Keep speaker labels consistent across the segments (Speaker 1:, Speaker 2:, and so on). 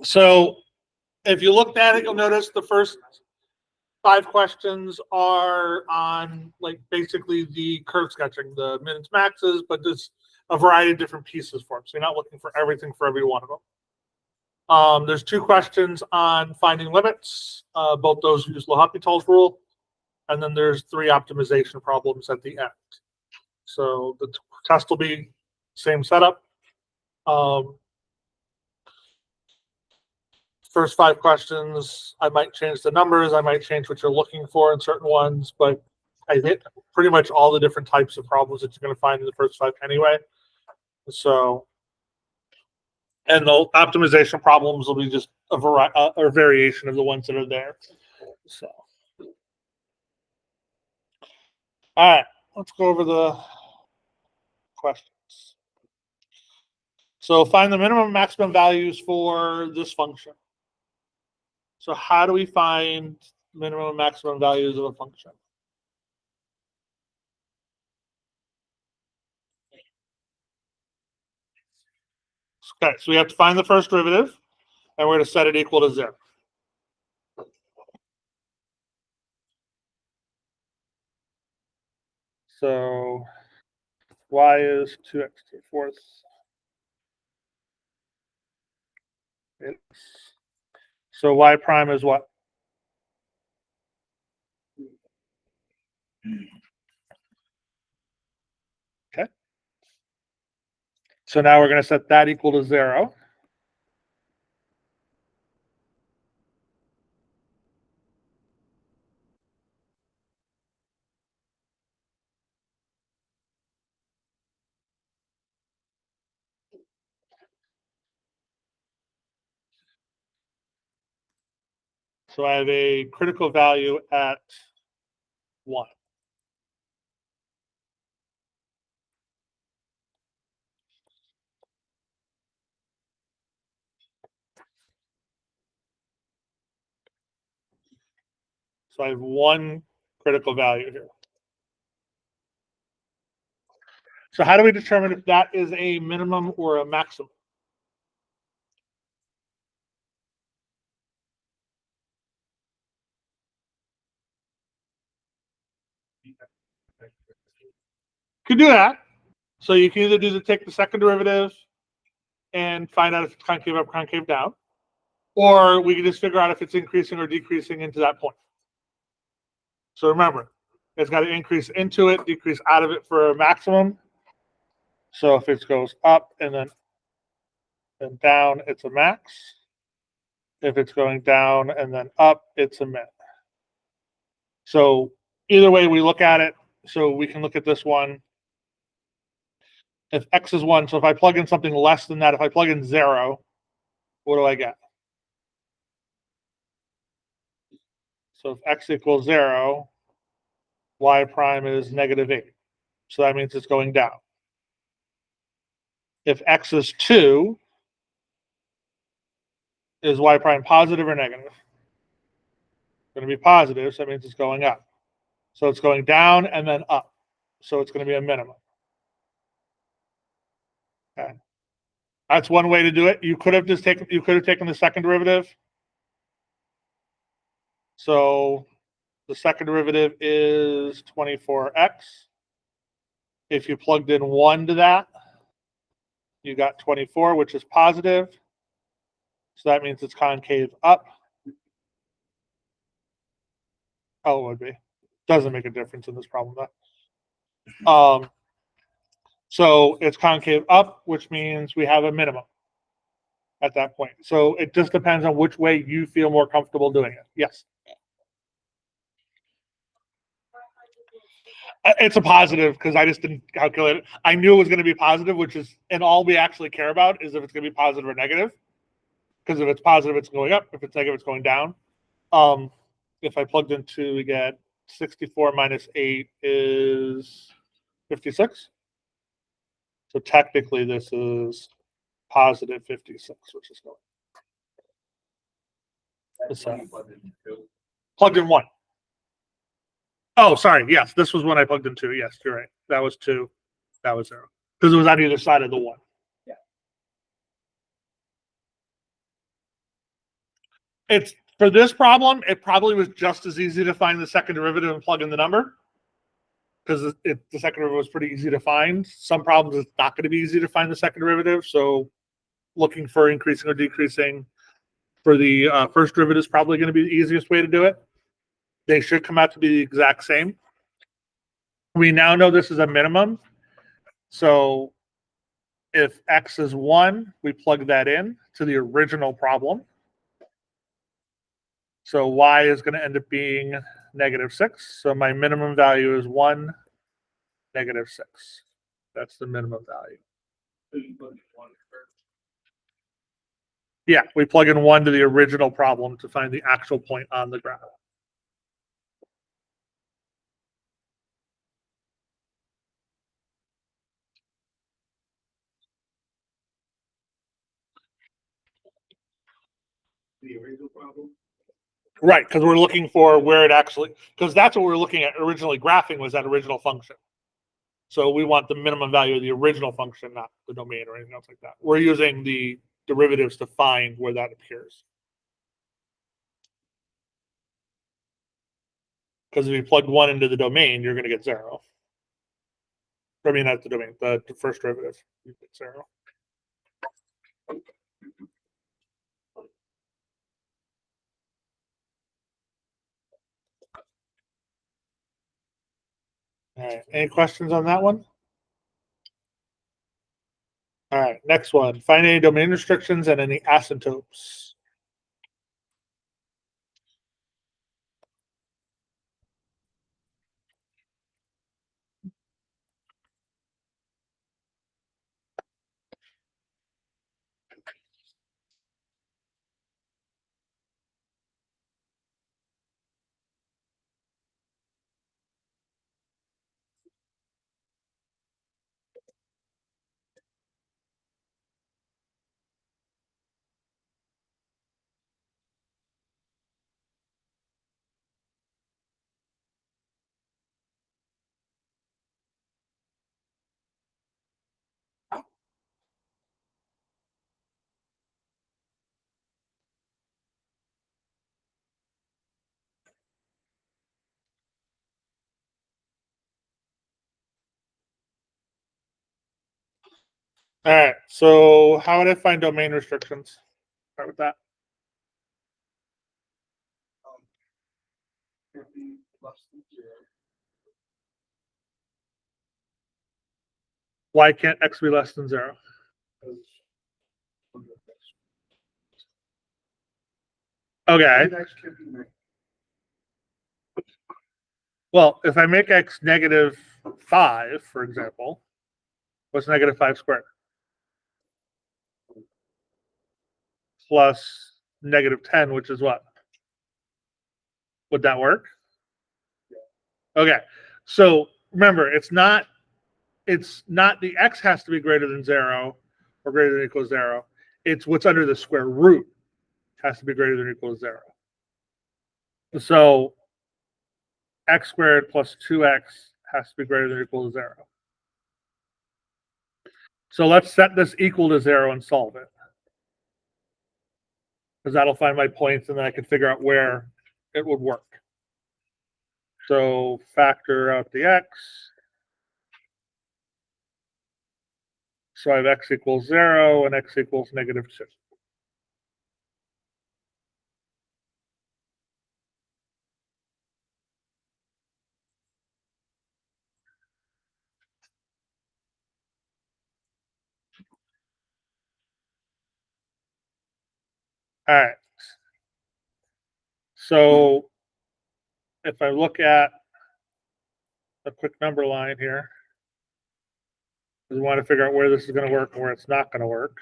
Speaker 1: So if you looked at it, you'll notice the first 5 questions are on like basically the curve sketching, the mins maxes, but there's a variety of different pieces for them. So you're not looking for everything for every one of them. There's 2 questions on finding limits. Both those use L'Hopital's rule. And then there's 3 optimization problems at the end. So the test will be same setup. First 5 questions, I might change the numbers. I might change what you're looking for in certain ones, but I hit pretty much all the different types of problems that you're going to find in the first 5 anyway. So, and the optimization problems will be just a variety or variation of the ones that are there. So, all right, let's go over the questions. So find the minimum and maximum values for this function. So how do we find minimum and maximum values of a function? Okay, so we have to find the first derivative, and we're going to set it equal to 0. So y is 2x to the 4th. So y prime is what? Okay. So now we're going to set that equal to 0. So I have a critical value at 1. So I have 1 critical value here. So how do we determine if that is a minimum or a maximum? Could do that. So you can either take the second derivative and find out if it's concave up, concave down, or we can just figure out if it's increasing or decreasing into that point. So remember, it's got to increase into it, decrease out of it for a maximum. So if it goes up and then down, it's a max. If it's going down and then up, it's a min. So either way we look at it, so we can look at this one. If x is 1, so if I plug in something less than that, if I plug in 0, what do I get? So if x equals 0, y prime is -8. So that means it's going down. If x is 2, is y prime positive or negative? It's going to be positive, so that means it's going up. So it's going down and then up. So it's going to be a minimum. Okay. That's one way to do it. You could have taken the second derivative. So the second derivative is 24x. If you plugged in 1 to that, you got 24, which is positive. So that means it's concave up. Oh, it would be. Doesn't make a difference in this problem, though. So it's concave up, which means we have a minimum at that point. So it just depends on which way you feel more comfortable doing it. Yes. It's a positive because I just didn't calculate it. I knew it was going to be positive, which is, and all we actually care about is if it's going to be positive or negative. Because if it's positive, it's going up. If it's negative, it's going down. If I plugged in 2, we get 64 minus 8 is 56. So technically, this is positive 56, which is going. Plugged in 1. Oh, sorry. Yes, this was when I plugged in 2. Yes, you're right. That was 2. That was 0. Because it was on either side of the 1. It's for this problem, it probably was just as easy to find the second derivative and plug in the number, because the second derivative was pretty easy to find. Some problems it's not going to be easy to find the second derivative, so looking for increasing or decreasing for the first derivative is probably going to be the easiest way to do it. They should come out to be the exact same. We now know this is a minimum, so if x is 1, we plug that in to the original problem. So y is going to end up being -6. So my minimum value is 1, -6. That's the minimum value. Yeah, we plug in 1 to the original problem to find the actual point on the graph.
Speaker 2: The original problem?
Speaker 1: Right, because we're looking for where it actually, because that's what we were looking at originally graphing was that original function. So we want the minimum value of the original function, not the domain or anything else like that. We're using the derivatives to find where that appears. Because if you plug 1 into the domain, you're going to get 0. I mean, not the domain, the first derivative, you get 0. All right, any questions on that one? All right, next one. Find any domain restrictions and any asymptotes. All right, so how would I find domain restrictions? Start with that.
Speaker 2: Can't be less than 0.
Speaker 1: Why can't x be less than 0? Okay.
Speaker 2: X can be negative.
Speaker 1: Well, if I make x -5, for example, what's -5 squared? Plus -10, which is what? Would that work? Okay. So remember, it's not the x has to be greater than 0 or greater than or equal to 0. It's what's under the square root has to be greater than or equal to 0. So x squared plus 2x has to be greater than or equal to 0. So let's set this equal to 0 and solve it. Because that'll find my points and then I can figure out where it would work. So factor out the x. So I have x equals 0 and x equals -2. All right. So if I look at a quick number line here, we want to figure out where this is going to work and where it's not going to work.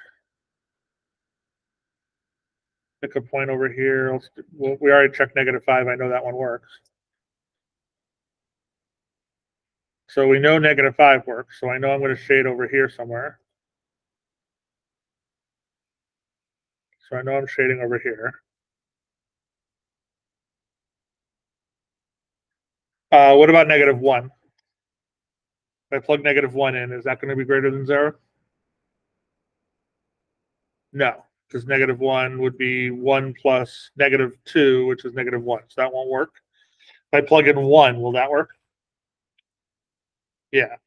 Speaker 1: Pick a point over here. We already checked -5. I know that one works. So we know -5 works. So I know I'm going to shade over here somewhere. So I know I'm shading over here. What about -1? If I plug -1 in, is that going to be greater than 0? No. because -1 would be 1 plus -2, which is -1. So that won't work. If I plug in 1, will that work? Yeah.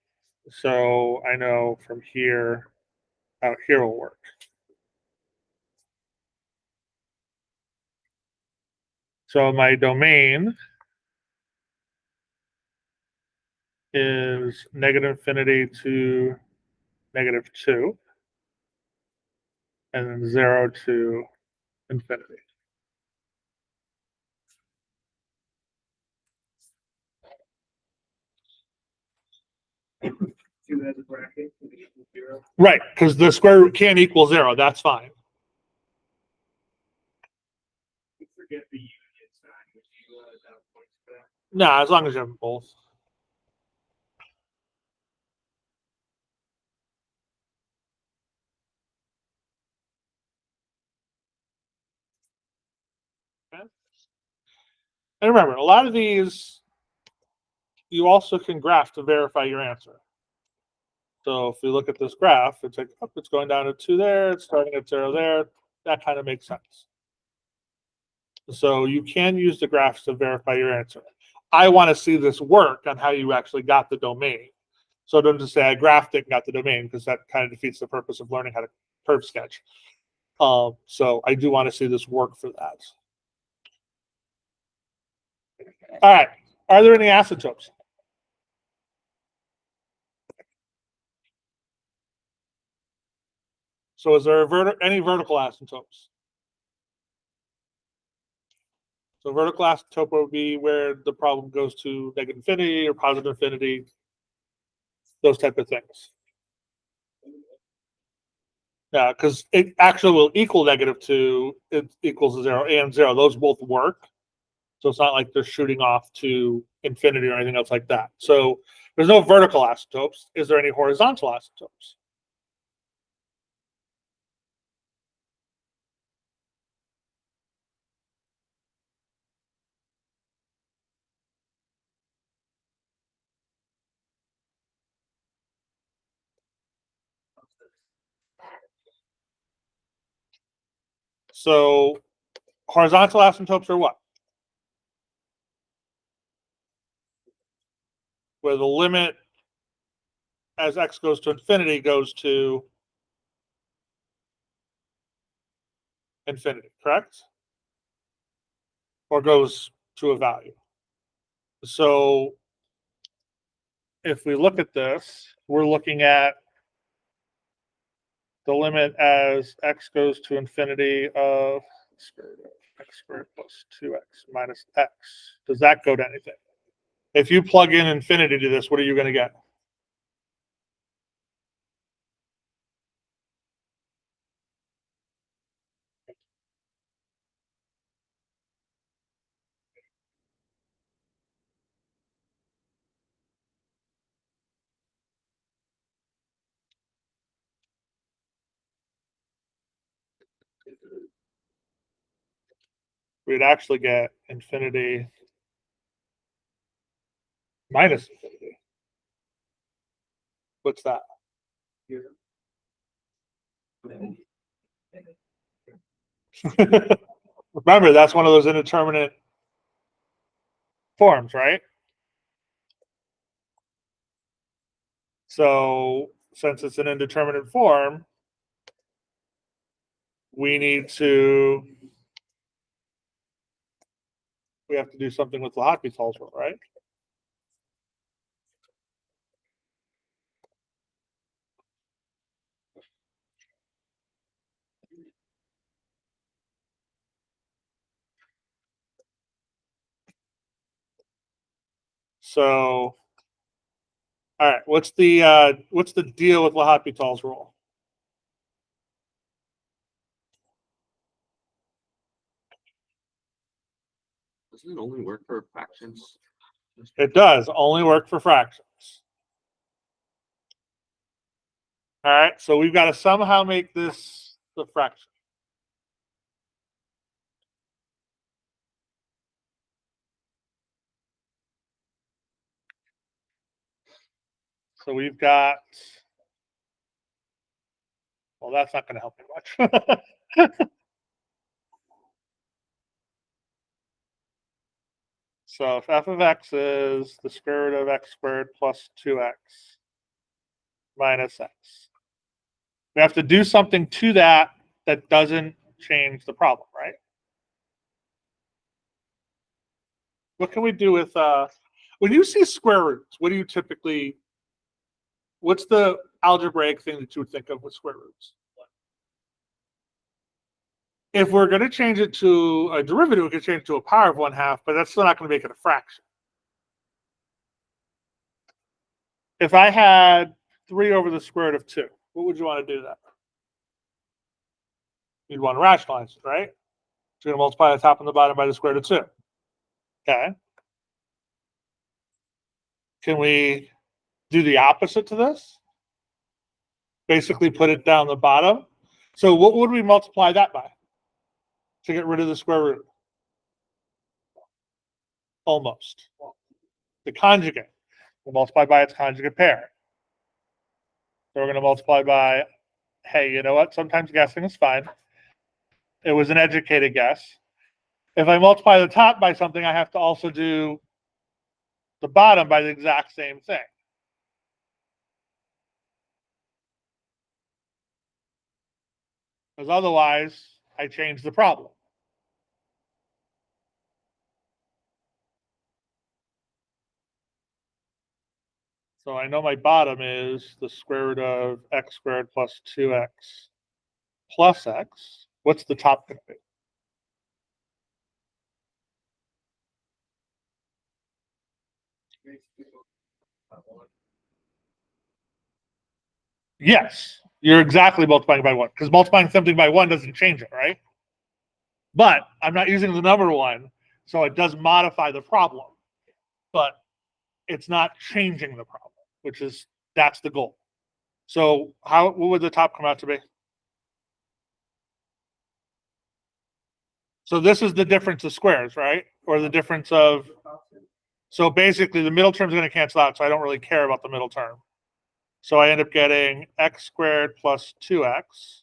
Speaker 1: So I know from here out here will work. So my domain is -infinity to -2, and then 0 to infinity.
Speaker 2: Two has a bracket, and it equals 0.
Speaker 1: Right, because the square root can't equal 0. That's fine.
Speaker 2: You forget the union sign, which you have points for that.
Speaker 1: No, as long as you have them both. Okay. And remember, a lot of these you also can graph to verify your answer. So if we look at this graph, it's like, oh, it's going down to 2 there, it's starting at 0 there. That kind of makes sense. So you can use the graphs to verify your answer. I want to see this work on how you actually got the domain. So don't just say I graphed it and got the domain, because that kind of defeats the purpose of learning how to curve sketch. So I do want to see this work for that. All right. Are there any asymptotes? So is there any vertical asymptotes? So vertical asymptote would be where the problem goes to negative infinity or positive infinity, those type of things. Yeah, because it actually will equal -2, it equals 0 and 0. Those both work. So it's not like they're shooting off to infinity or anything else like that. So there's no vertical asymptotes. Is there any horizontal asymptotes? So horizontal asymptotes are what? Where the limit as x goes to infinity goes to infinity, correct? Or goes to a value. So if we look at this, we're looking at the limit as x goes to infinity of x squared plus 2x minus x. Does that go to anything? If you plug in infinity to this, what are you going to get? We'd actually get infinity minus infinity. What's that? Remember, that's one of those indeterminate forms, right? So since it's an indeterminate form, we have to do something with L'Hopital's rule, right? So, all right, what's the deal with L'Hopital's rule?
Speaker 3: Doesn't it only work for fractions?
Speaker 1: It does only work for fractions. All right, so we've got to somehow make this the fraction. So we've got, Well, that's not going to help you much. So if f of x is the square root of x squared plus 2x minus x, we have to do something to that that doesn't change the problem, right? What can we do with, when you see square roots, what do you typically, what's the algebraic thing that you would think of with square roots? If we're going to change it to a derivative, we could change it to a power of 1/2, but that's still not going to make it a fraction. If I had 3 over the square root of 2, what would you want to do that? You'd want to rationalize it, right? So you're going to multiply the top and the bottom by the square root of 2. Okay. Can we do the opposite to this? Basically put it down the bottom. So what would we multiply that by to get rid of the square root? Almost. The conjugate. We'll multiply by its conjugate pair. So we're going to multiply by, hey, you know what? Sometimes guessing is fine. It was an educated guess. If I multiply the top by something, I have to also do the bottom by the exact same thing. Because otherwise, I change the problem. So I know my bottom is the square root of x squared plus 2x plus x. What's the top going to be? Yes, you're exactly multiplying by 1, because multiplying something by 1 doesn't change it, right? But I'm not using the number 1, so it does modify the problem, but it's not changing the problem, which is, that's the goal. So what would the top come out to be? So this is the difference of squares, right? Or the difference of, so basically the middle term is going to cancel out, so I don't really care about the middle term. So I end up getting x squared plus 2x.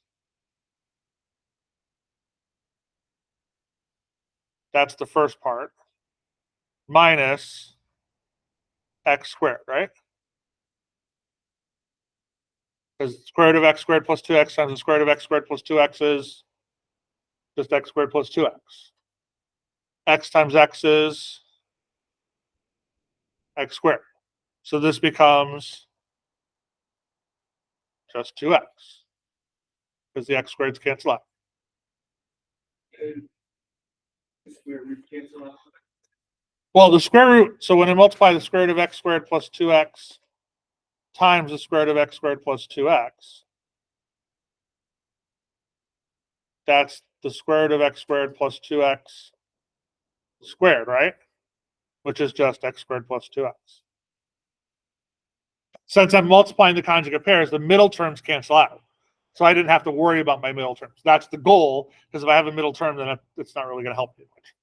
Speaker 1: That's the first part. Minus x squared, right? Because square root of x squared plus 2x times the square root of x squared plus 2x is just x squared plus 2x. X times x is x squared. So this becomes just 2x because the x squareds cancel out.
Speaker 2: Square root cancel out.
Speaker 1: Well, the square root, so when I multiply the square root of x squared plus 2x times the square root of x squared plus 2x, that's the square root of x squared plus 2x squared, right? Which is just x squared plus 2x. Since I'm multiplying the conjugate pairs, the middle terms cancel out. So I didn't have to worry about my middle terms. That's the goal, because if I have a middle term, then it's not really going to help me much.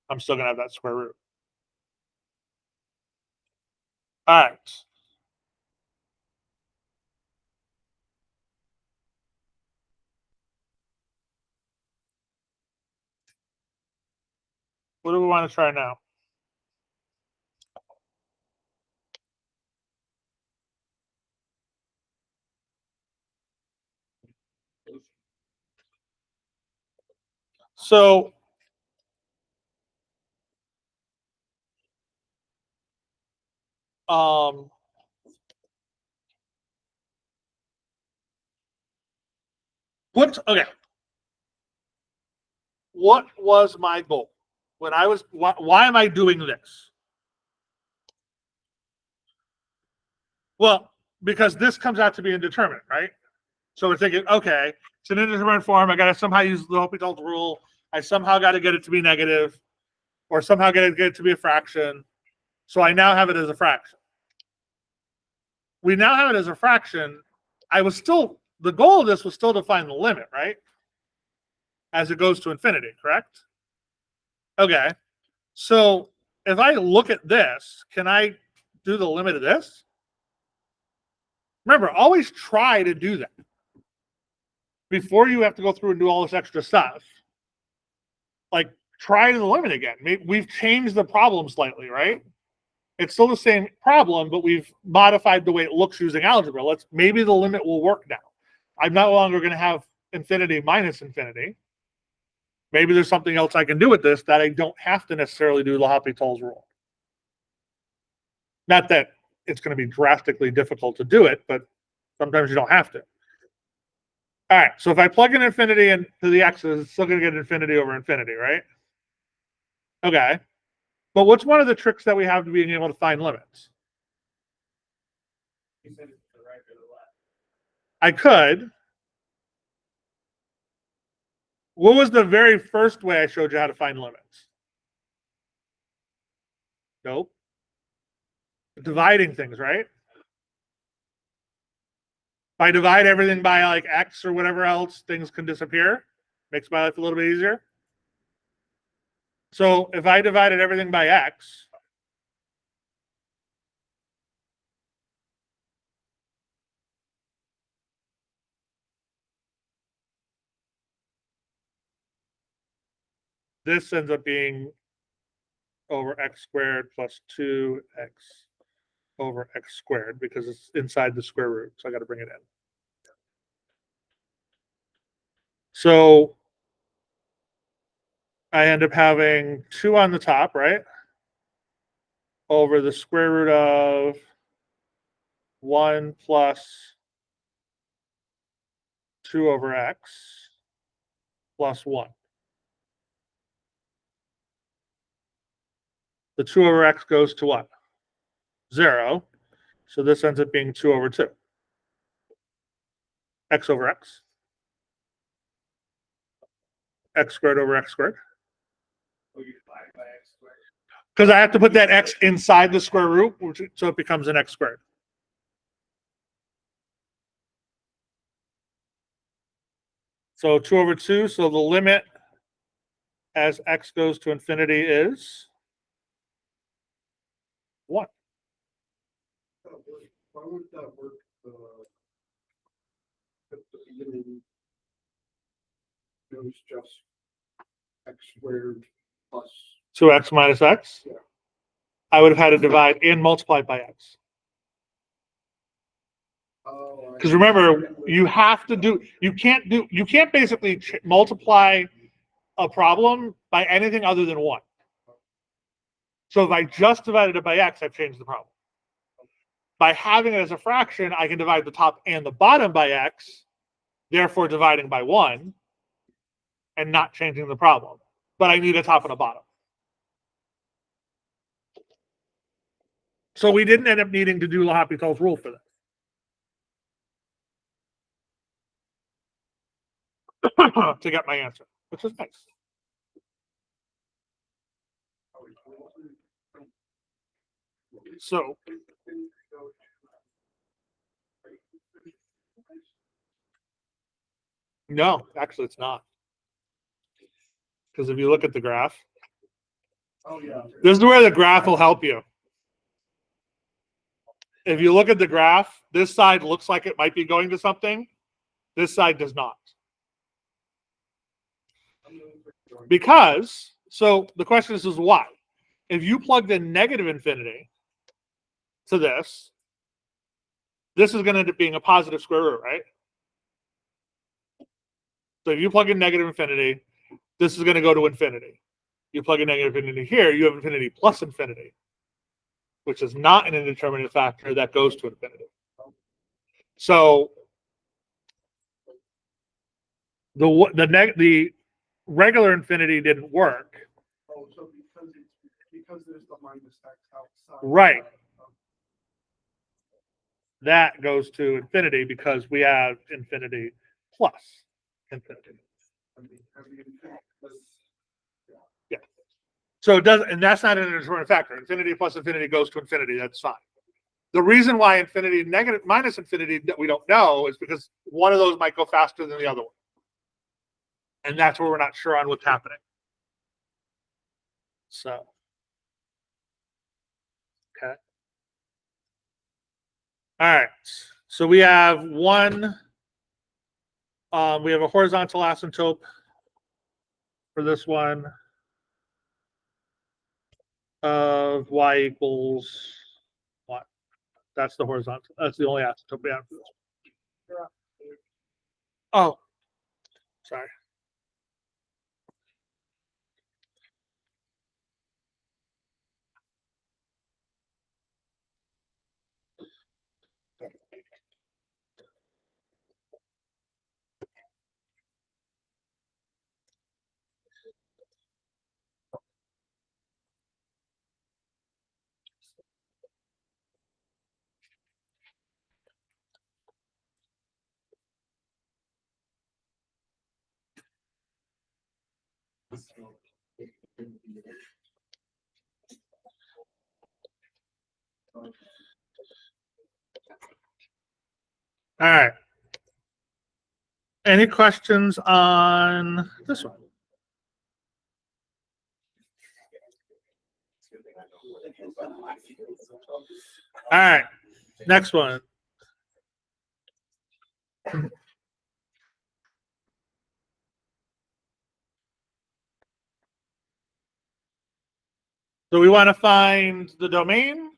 Speaker 1: I'm still going to have that square root. All right. What do we want to try now? So okay. What was my goal when I was, why am I doing this? Well, because this comes out to be indeterminate, right? So we're thinking, okay, it's an indeterminate form. I got to somehow use the L'Hopital's rule. I somehow got to get it to be negative, or somehow get it to be a fraction. So I now have it as a fraction. We now have it as a fraction. The goal of this was still to find the limit, right? As it goes to infinity, correct? Okay. So if I look at this, can I do the limit of this? Remember, always try to do that. before you have to go through and do all this extra stuff, like try the limit again. Maybe we've changed the problem slightly, right? It's still the same problem, but we've modified the way it looks using algebra. Maybe the limit will work now. I'm no longer going to have infinity minus infinity. Maybe there's something else I can do with this that I don't have to necessarily do L'Hopital's rule. Not that it's going to be drastically difficult to do it, but sometimes you don't have to. All right, so if I plug in infinity into the x's, it's still going to get infinity over infinity, right? Okay. But what's one of the tricks that we have to being able to find limits?
Speaker 2: You said it's the right or the left.
Speaker 1: I could. What was the very first way I showed you how to find limits? Nope. Dividing things, right? If I divide everything by like x or whatever else, things can disappear. Makes my life a little bit easier. So if I divided everything by x, this ends up being over x squared plus 2x over x squared because it's inside the square root. So I got to bring it in. So I end up having 2 on the top, right? Over the square root of 1 plus 2 over x plus 1. The 2 over x goes to what? 0. So this ends up being 2 over 2. X over x. X squared over x squared.
Speaker 2: Oh, you divide by x squared.
Speaker 1: Because I have to put that x inside the square root, so it becomes an x squared. So 2 over 2, so the limit as x goes to infinity is 1.
Speaker 4: Why would that work? At the beginning, it was just x squared plus.
Speaker 1: 2x minus x.
Speaker 4: Yeah.
Speaker 1: I would have had to divide and multiply by x. Because remember, you can't basically multiply a problem by anything other than 1. So if I just divided it by x, I've changed the problem. By having it as a fraction, I can divide the top and the bottom by x, therefore dividing by 1 and not changing the problem. But I need a top and a bottom. So we didn't end up needing to do L'Hopital's rule for that to get my answer, which is nice. So no, actually it's not. Because if you look at the graph,
Speaker 4: Oh, yeah.
Speaker 1: this is where the graph will help you. If you look at the graph, this side looks like it might be going to something. This side does not. Because, so the question is why? If you plugged in negative infinity to this is going to end up being a positive square root, right? So if you plug in negative infinity, this is going to go to infinity. You plug in negative infinity here, you have infinity plus infinity, which is not an indeterminate factor that goes to infinity. So the regular infinity didn't work.
Speaker 4: Oh, so because there's the minus x outside.
Speaker 1: Right. That goes to infinity because we have infinity plus infinity. Yeah. So it doesn't, and that's not an indeterminate factor. Infinity plus infinity goes to infinity. That's fine. The reason why infinity negative minus infinity that we don't know is because one of those might go faster than the other one. And that's where we're not sure on what's happening. So, okay. All right. So we have 1 We have a horizontal asymptote for this one of y equals what? That's the horizontal. That's the only asymptote we have for this. Oh, sorry. All right. Any questions on this one? All right. Next one. So we want to find the domain,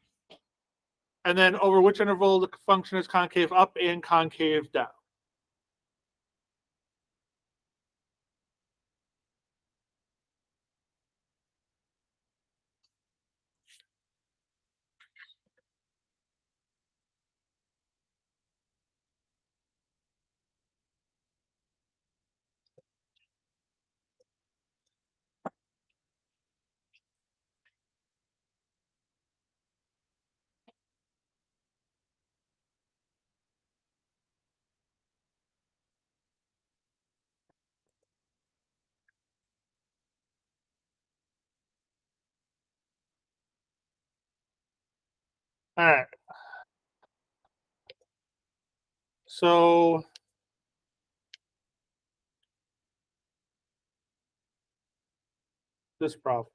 Speaker 1: and then over which interval the function is concave up and concave down. All right. So this problem.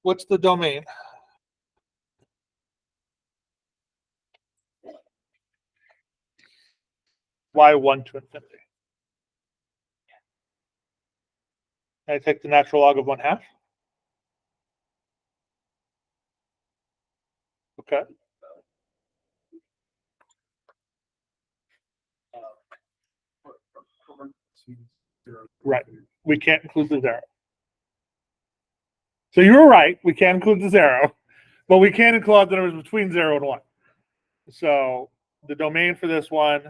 Speaker 1: What's the domain? Y1 to infinity. I take the natural log of 1/2. Okay. Right. We can't include the 0. So you were right. We can't include the 0, but we can include the numbers between 0 and 1. So the domain for this one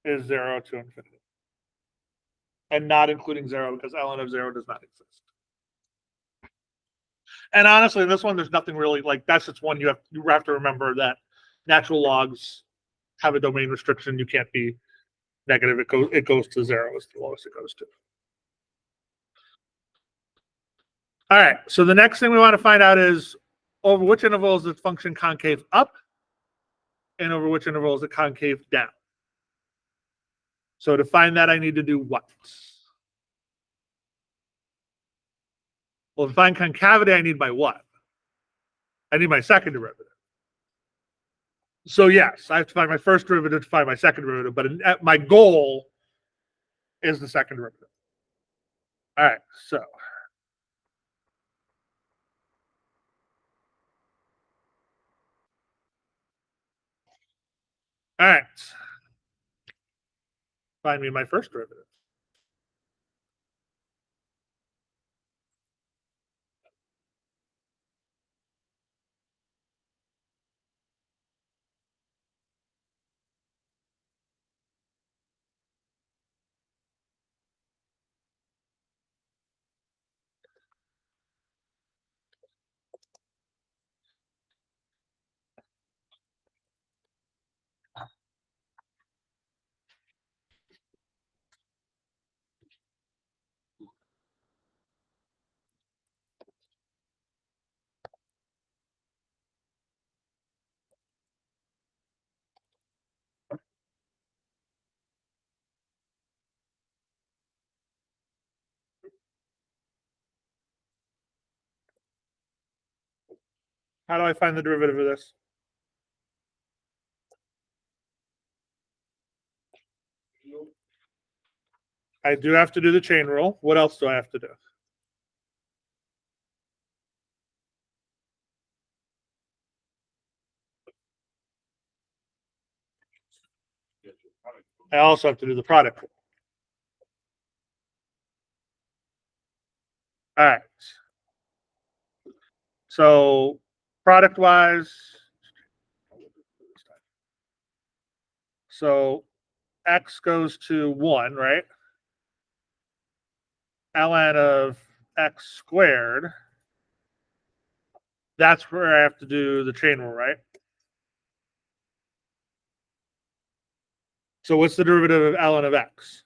Speaker 1: is 0 to infinity. And not including 0 because ln of 0 does not exist. And honestly, this one, there's nothing really like that's just one you have to remember that natural logs have a domain restriction. You can't be negative. It goes to 0 is the lowest it goes to. All right. So the next thing we want to find out is over which interval is the function concave up and over which interval is the concave down. So to find that, I need to do what? Well, to find concavity, I need my what? I need my second derivative. So yes, I have to find my first derivative to find my second derivative, but my goal is the second derivative. All right, so all right, find me my first derivative. How do I find the derivative of this? I do have to do the chain rule. What else do I have to do? I also have to do the product rule. All right. So product wise, so x goes to 1, right? Ln of x squared. That's where I have to do the chain rule, right? So what's the derivative of ln of x?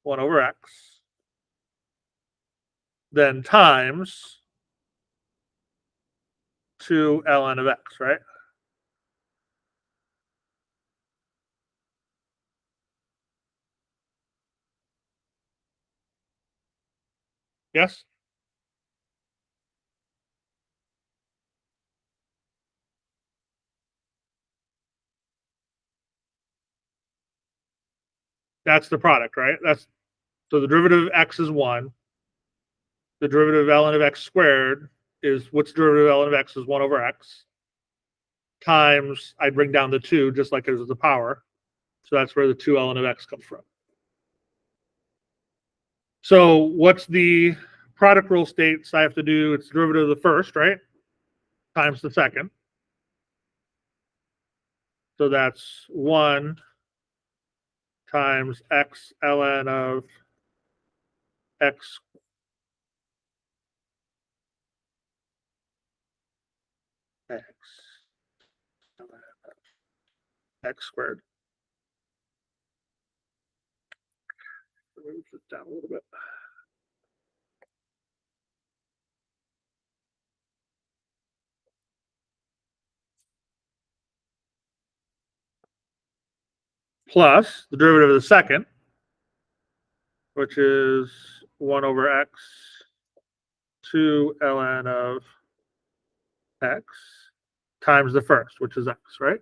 Speaker 1: 1 over x. Then times 2 ln of x, right? Yes? That's the product, right? That's so the derivative of x is 1. The derivative of ln of x squared is what's the derivative of ln of x is 1 over x times I bring down the 2 just like it is the power. So that's where the 2 ln of x comes from. So what's the product rule states I have to do? It's the derivative of the first, right? Times the second. So that's 1 times x ln of x x x squared. Move this down a little bit. Plus the derivative of the second, which is 1 over x 2 ln of x times the first, which is x, right?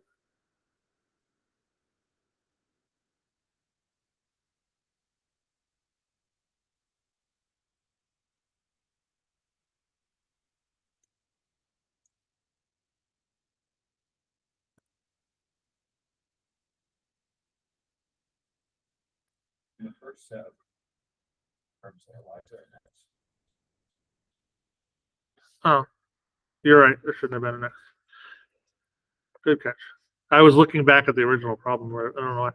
Speaker 2: In the first set. Terms of y to x.
Speaker 1: Oh, you're right. There shouldn't have been an x. Good catch. I was looking back at the original problem where I don't know why.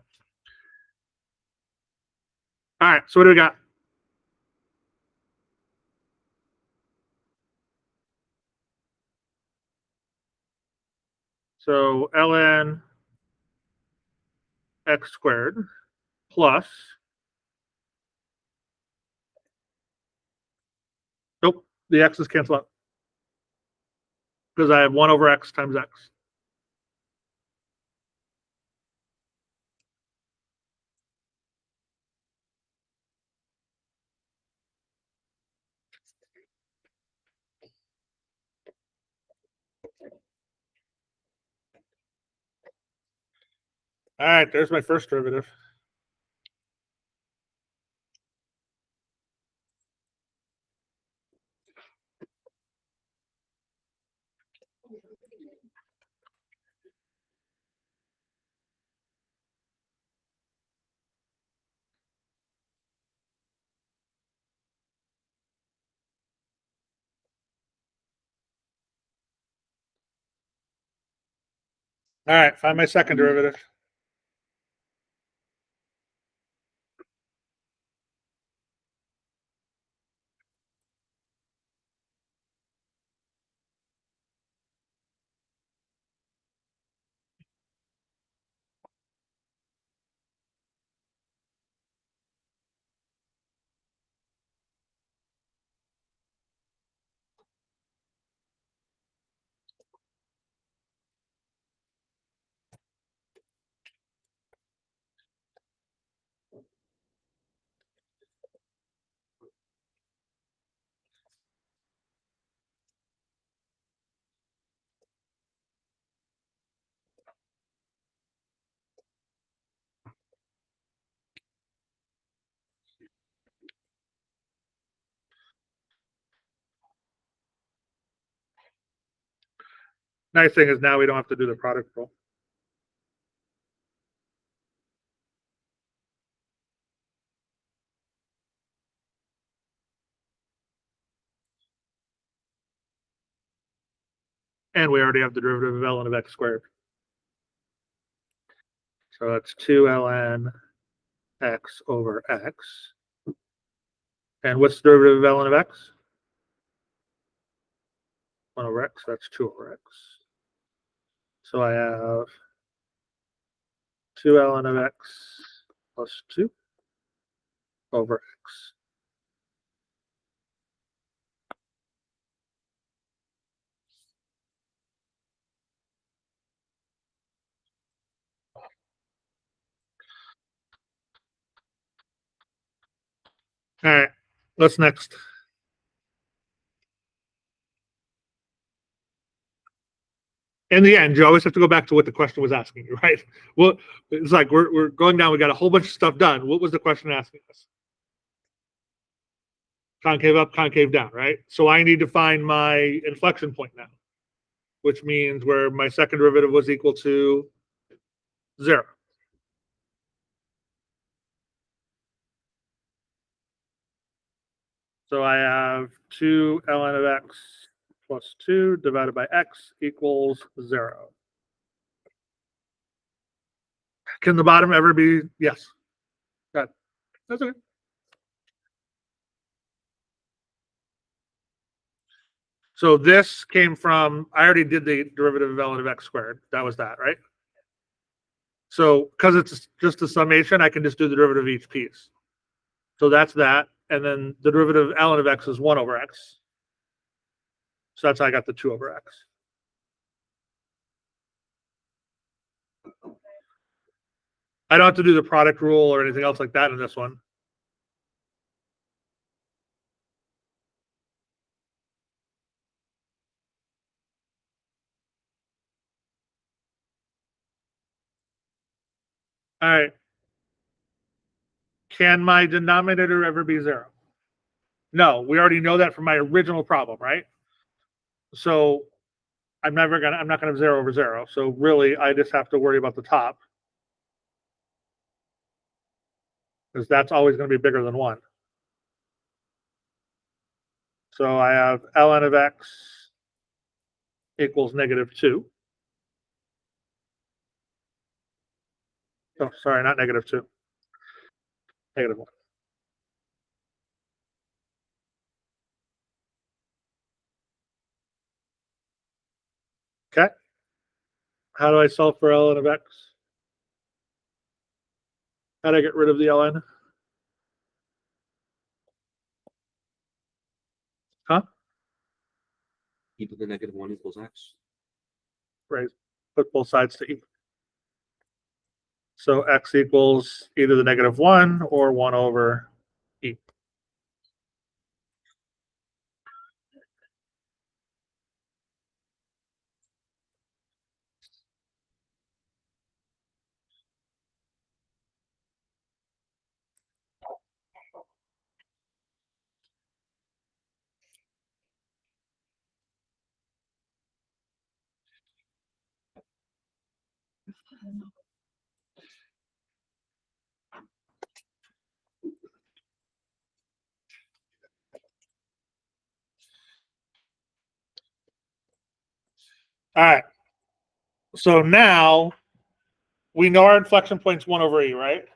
Speaker 1: All right, so what do we got? So ln x squared plus, nope, the x's cancel out because I have 1 over x times x. All right, there's my first derivative. All right, find my second derivative. Nice thing is now we don't have to do the product rule. And we already have the derivative of ln of x squared. So that's 2 ln x over x. And what's the derivative of ln of x? 1 over x, that's 2 over x. So I have 2 ln of x plus 2 over x. All right, what's next? In the end, you always have to go back to what the question was asking you, right? Well, it's like we're going down. We got a whole bunch of stuff done. What was the question asking us? Concave up, concave down, right? So I need to find my inflection point now, which means where my second derivative was equal to 0. So I have 2 ln of x plus 2 divided by x equals 0. Can the bottom ever be? Yes. Good. That's okay. So this came from, I already did the derivative of ln of x squared. That was that, right? So because it's just a summation, I can just do the derivative of each piece. So that's that. And then the derivative of ln of x is 1 over x. So that's how I got the 2 over x. I don't have to do the product rule or anything else like that in this one. All right. Can my denominator ever be 0? No, we already know that from my original problem, right? So I'm not gonna have 0 over 0. So really, I just have to worry about the top, because that's always going to be bigger than 1. So I have ln of x equals -2. Oh, sorry, not -2. -1. Okay. How do I solve for ln of x? How do I get rid of the ln? Huh?
Speaker 3: e to the -1 equals x.
Speaker 1: Right. Put both sides to e. So x equals either the -1 or 1 over e. All right. So now we know our inflection point's 1 over e, right?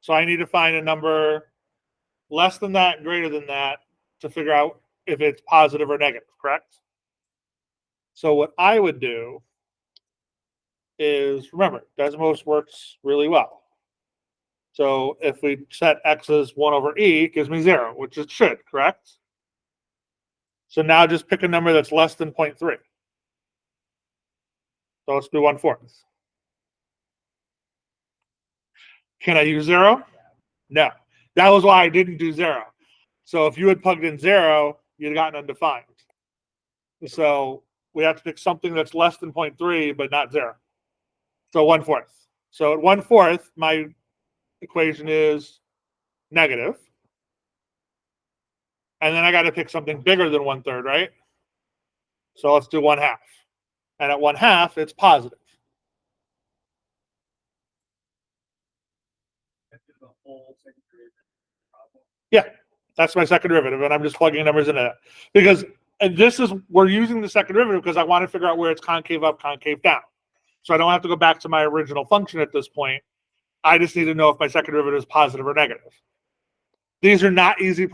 Speaker 1: So I need to find a number less than that, greater than that, to figure out if it's positive or negative, correct? So what I would do is, remember, Desmos works really well. So if we set x as 1 over e, it gives me 0, which it should, correct? So now just pick a number that's less than 0.3. So let's do 1/4. Can I use 0? No. That was why I didn't do 0. So if you had plugged in 0, you'd have gotten undefined. So we have to pick something that's less than 0.3, but not 0. So 1/4. So at 1/4, my equation is negative. And then I got to pick something bigger than 1/3, right? So let's do 1/2. And at 1/2, it's positive.
Speaker 2: That's the whole second derivative problem.
Speaker 1: Yeah, that's my second derivative, and I'm just plugging numbers into that. Because, and this is, we're using the second derivative because I want to figure out where it's concave up, concave down. So I don't have to go back to my original function at this point. I just need to know if my second derivative is positive or negative. These are not easy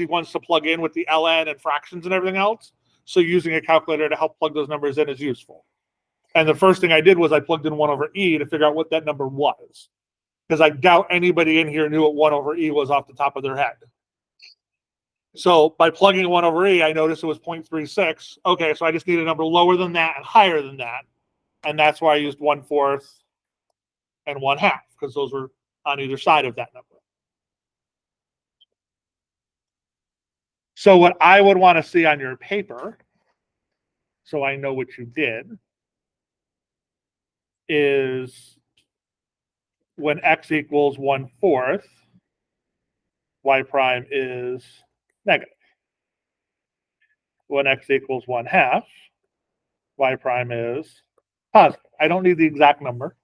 Speaker 1: ones to plug in with the ln and fractions and everything else. So using a calculator to help plug those numbers in is useful. And the first thing I did was I plugged in 1/e to figure out what that number was. Because I doubt anybody in here knew what 1/e was off the top of their head. So by plugging 1/e, I noticed it was 0.36. Okay, so I just need a number lower than that and higher than that. And that's why I used 1/4 and 1/2, because those were on either side of that number. So what I would want to see on your paper, so I know what you did, is when x equals 1/4, y prime is negative. When x equals 1/2, y prime is positive. I don't need the exact number.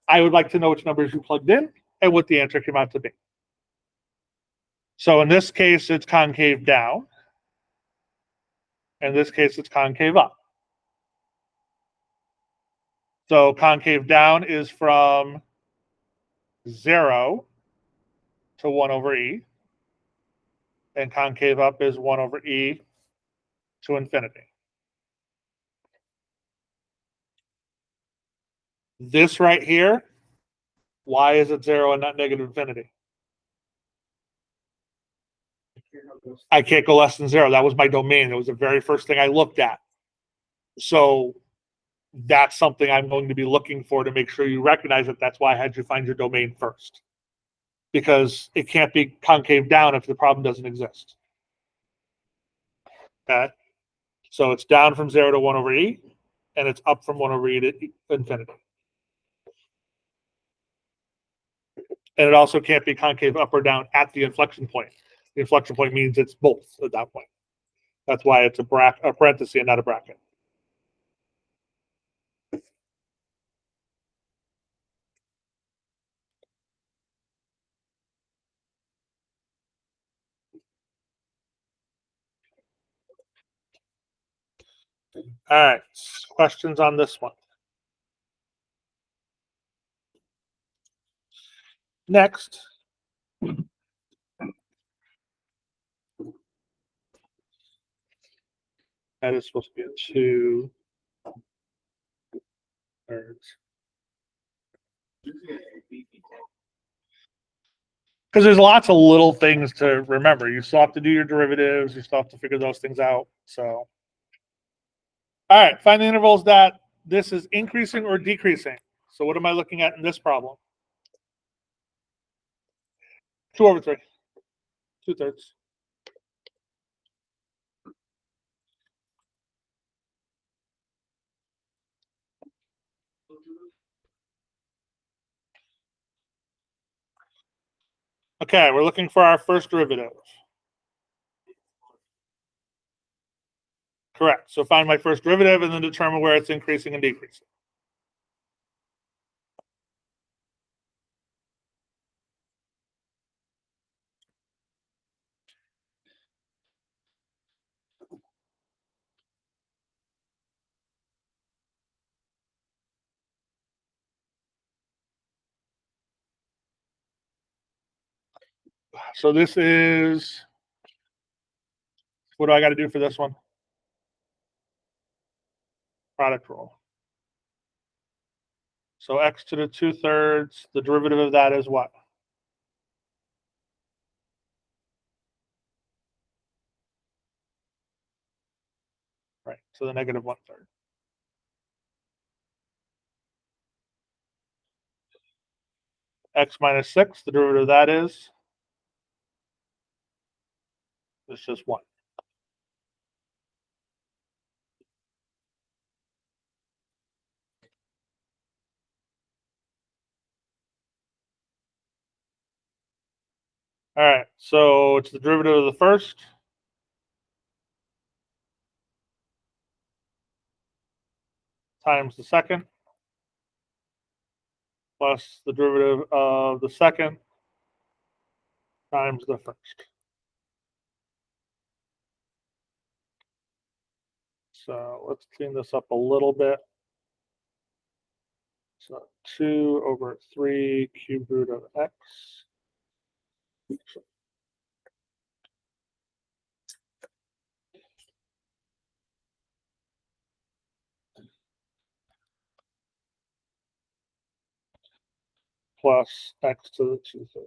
Speaker 1: I would like to know which numbers you plugged in and what the answer came out to be. So in this case, it's concave down. In this case, it's concave up. So concave down is from 0 to 1/e. And concave up is 1/e to infinity. This right here, why is it 0 and not negative infinity? I can't go less than 0. That was my domain. It was the very first thing I looked at. So that's something I'm going to be looking for to make sure you recognize it. That's why I had you find your domain first. Because it can't be concave down if the problem doesn't exist. Okay? So it's down from 0 to 1/e, and it's up from 1/e to infinity. And it also can't be concave up or down at the inflection point. The inflection point means it's both at that point. That's why it's a parenthesis and not a bracket. All right, questions on this one? Next. That is supposed to be a 2/3. Because there's lots of little things to remember. You still have to do your derivatives. You still have to figure those things out. So, all right, find the intervals that this is increasing or decreasing. So what am I looking at in this problem? 2/3. 2/3. Okay, we're looking for our first derivative. Correct. So find my first derivative and then determine where it's increasing and decreasing. So this is, what do I got to do for this one? Product rule. So x to the 2/3, the derivative of that is what? Right, so the negative 1/3. X minus 6, the derivative of that is? It's just 1. All right, so it's the derivative of the first. times the second plus the derivative of the second times the first. So let's clean this up a little bit. So 2 over 3 cube root of x. Plus x to the 2/3.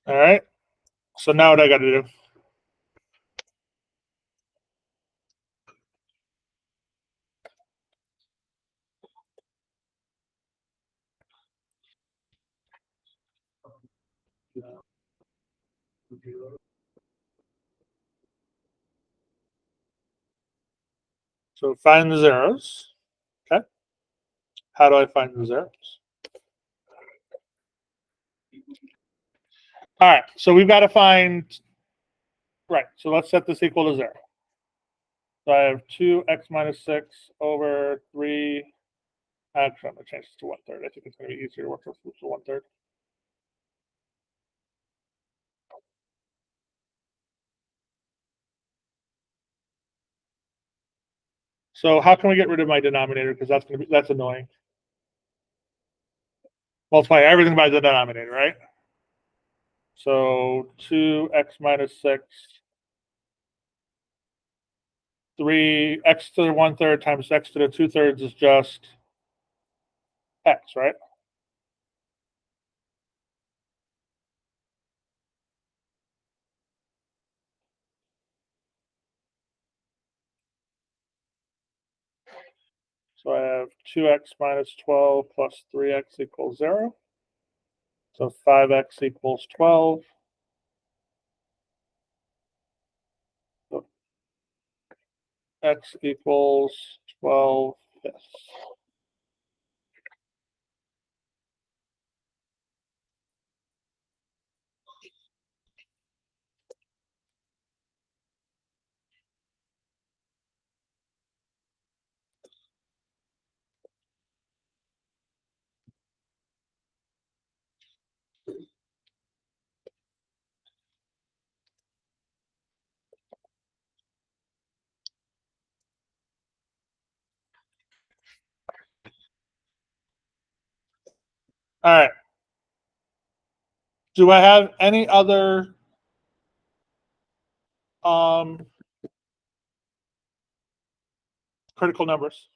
Speaker 1: All right. So now what I got to do? So find the zeros. Okay. How do I find the zeros? All right. So we've got to find, right. So let's set this equal to 0. So I have 2x minus 6 over 3. Actually, I'm going to change this to 1/3. I think it's going to be easier to work with 1/3. So how can we get rid of my denominator? Because that's annoying. Multiply everything by the denominator, right? So 2x minus 6, 3x to the 1/3 times x to the 2/3 is just x, right? So I have 2x minus 12 plus 3x equals 0. So 5x equals 12. So x equals 12/5. All right. Do I have any other critical numbers?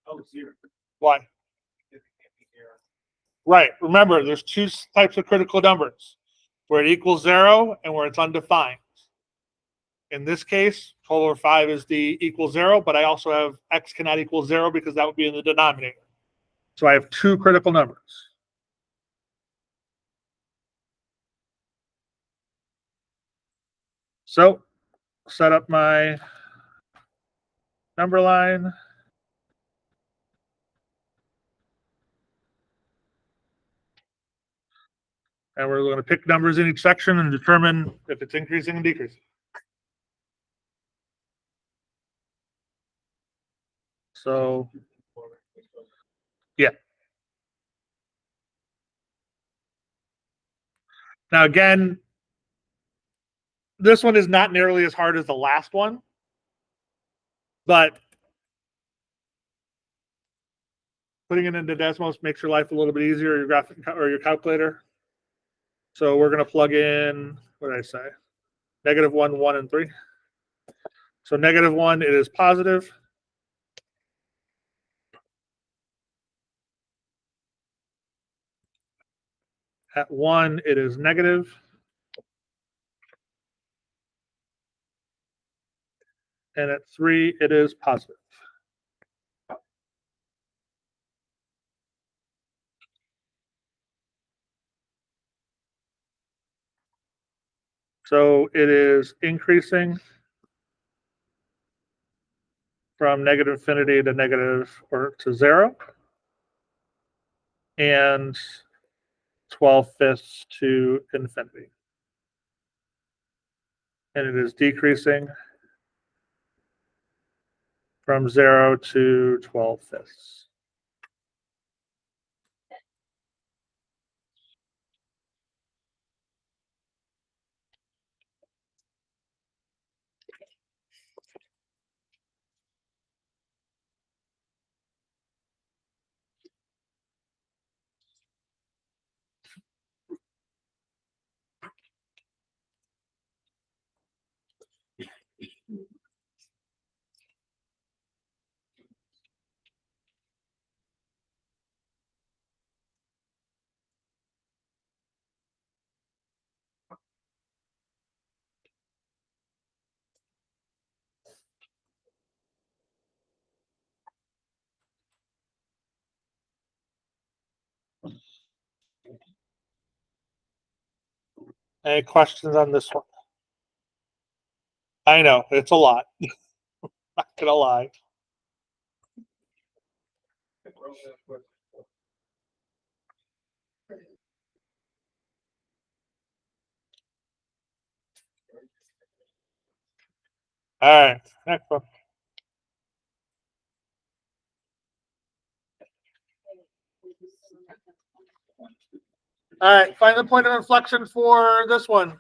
Speaker 2: Oh, 0.
Speaker 1: Why? Right. Remember, there's two types of critical numbers, where it equals 0 and where it's undefined. In this case, 12 over 5 is the equal 0, but I also have x cannot equal 0 because that would be in the denominator. So I have two critical numbers. So set up my number line. And we're going to pick numbers in each section and determine if it's increasing and decreasing. So, yeah. Now, again, this one is not nearly as hard as the last one, but putting it into Desmos makes your life a little bit easier, your graphic or your calculator. So we're going to plug in, what did I say? -1, 1, and 3. So -1, it is positive. At 1, it is negative. And at 3, it is positive. So it is increasing from negative infinity to negative or to 0, and 12/5 to infinity. And it is decreasing from 0 to 12/5. Any questions on this one? I know, it's a lot. Not gonna lie. All right, next one. All right, find the point of inflection for this one.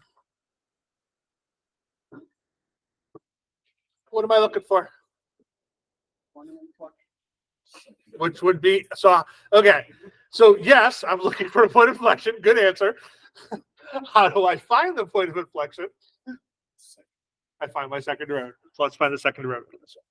Speaker 1: What am I looking for? Which would be, so, okay. So yes, I'm looking for a point of inflection. Good answer. How do I find the point of inflection? I find my second derivative. So let's find the second derivative of this one.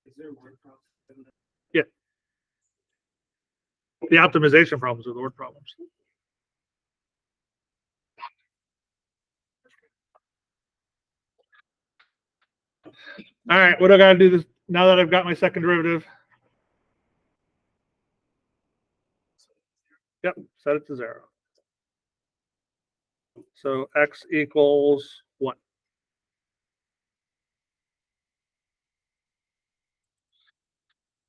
Speaker 2: Is there a word problem?
Speaker 1: The optimization problems are the word problems. All right, what do I gotta do this now that I've got my second derivative? Yep, set it to 0. So x equals 1.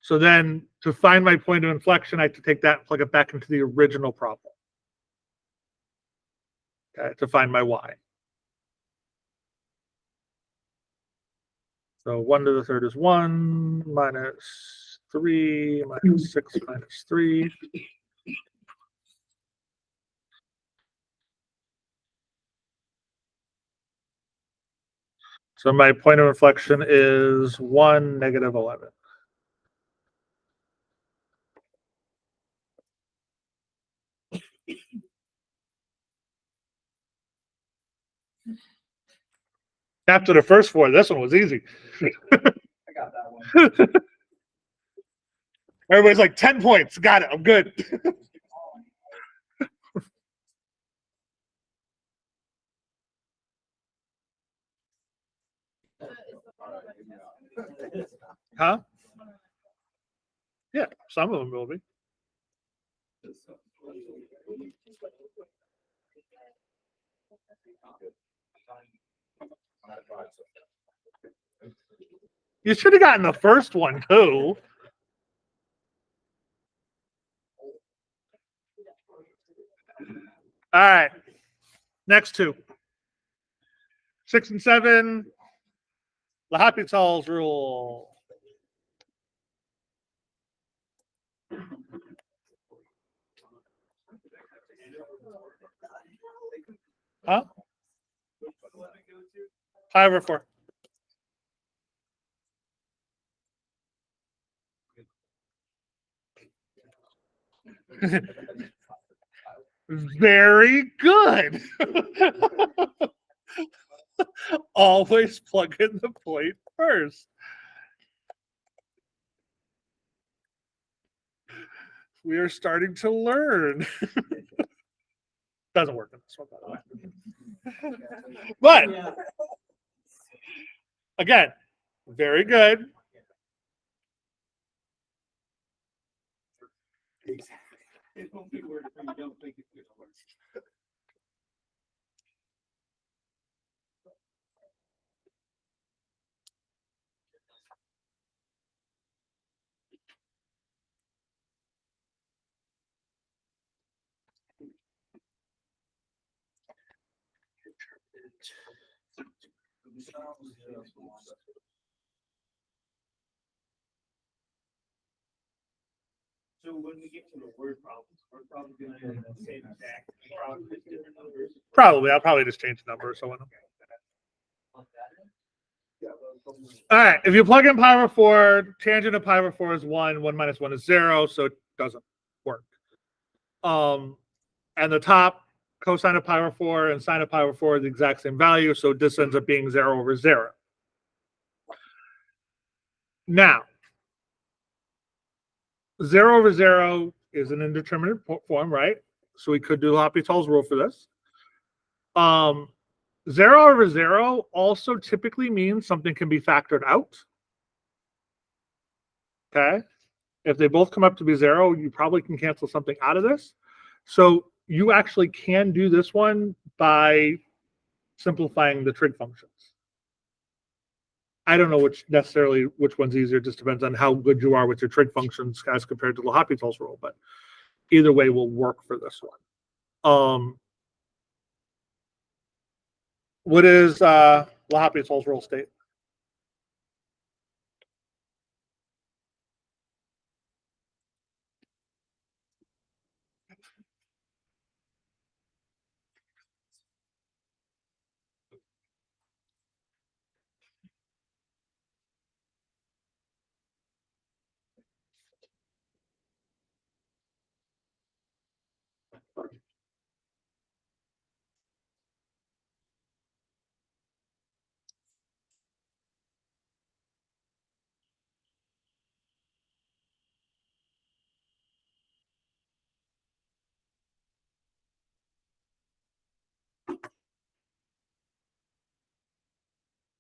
Speaker 1: So then to find my point of inflection, I have to take that and plug it back into the original problem. Okay, to find my y. So 1 to the third is 1 minus 3 minus 6 minus 3. So my point of inflection is 1, negative 11. After the first 4, this one was easy.
Speaker 4: I got that one.
Speaker 1: Everybody's like 10 points. Got it. I'm good. Huh? Yeah, some of them will be. You should have gotten the first one too. All right. Next 2. 6 and 7. L'Hopital's rule. Huh?
Speaker 2: Which one did it go to?
Speaker 1: Pi over 4. Very good. Always plug in the plate first. We are starting to learn. Doesn't work in this one, by the way. But again, very good.
Speaker 2: It won't be worth it if you don't think it's gonna work. So when we get to the word problems, we're probably gonna say exact, probably just different numbers.
Speaker 1: Probably. I'll probably just change the number or so on. All right. If you plug in pi over 4, tangent of pi over 4 is 1. 1 minus 1 is 0, so it doesn't work. And the top cosine of pi over 4 and sine of pi over 4 are the exact same value, so this ends up being 0 over 0. Now, 0 over 0 is an indeterminate form, right? So we could do L'Hopital's rule for this. 0 over 0 also typically means something can be factored out. Okay. If they both come up to be 0, you probably can cancel something out of this. So you actually can do this one by simplifying the trig functions. I don't know which one's easier. It just depends on how good you are with your trig functions as compared to L'Hopital's rule. But either way will work for this one. What is L'Hopital's rule state?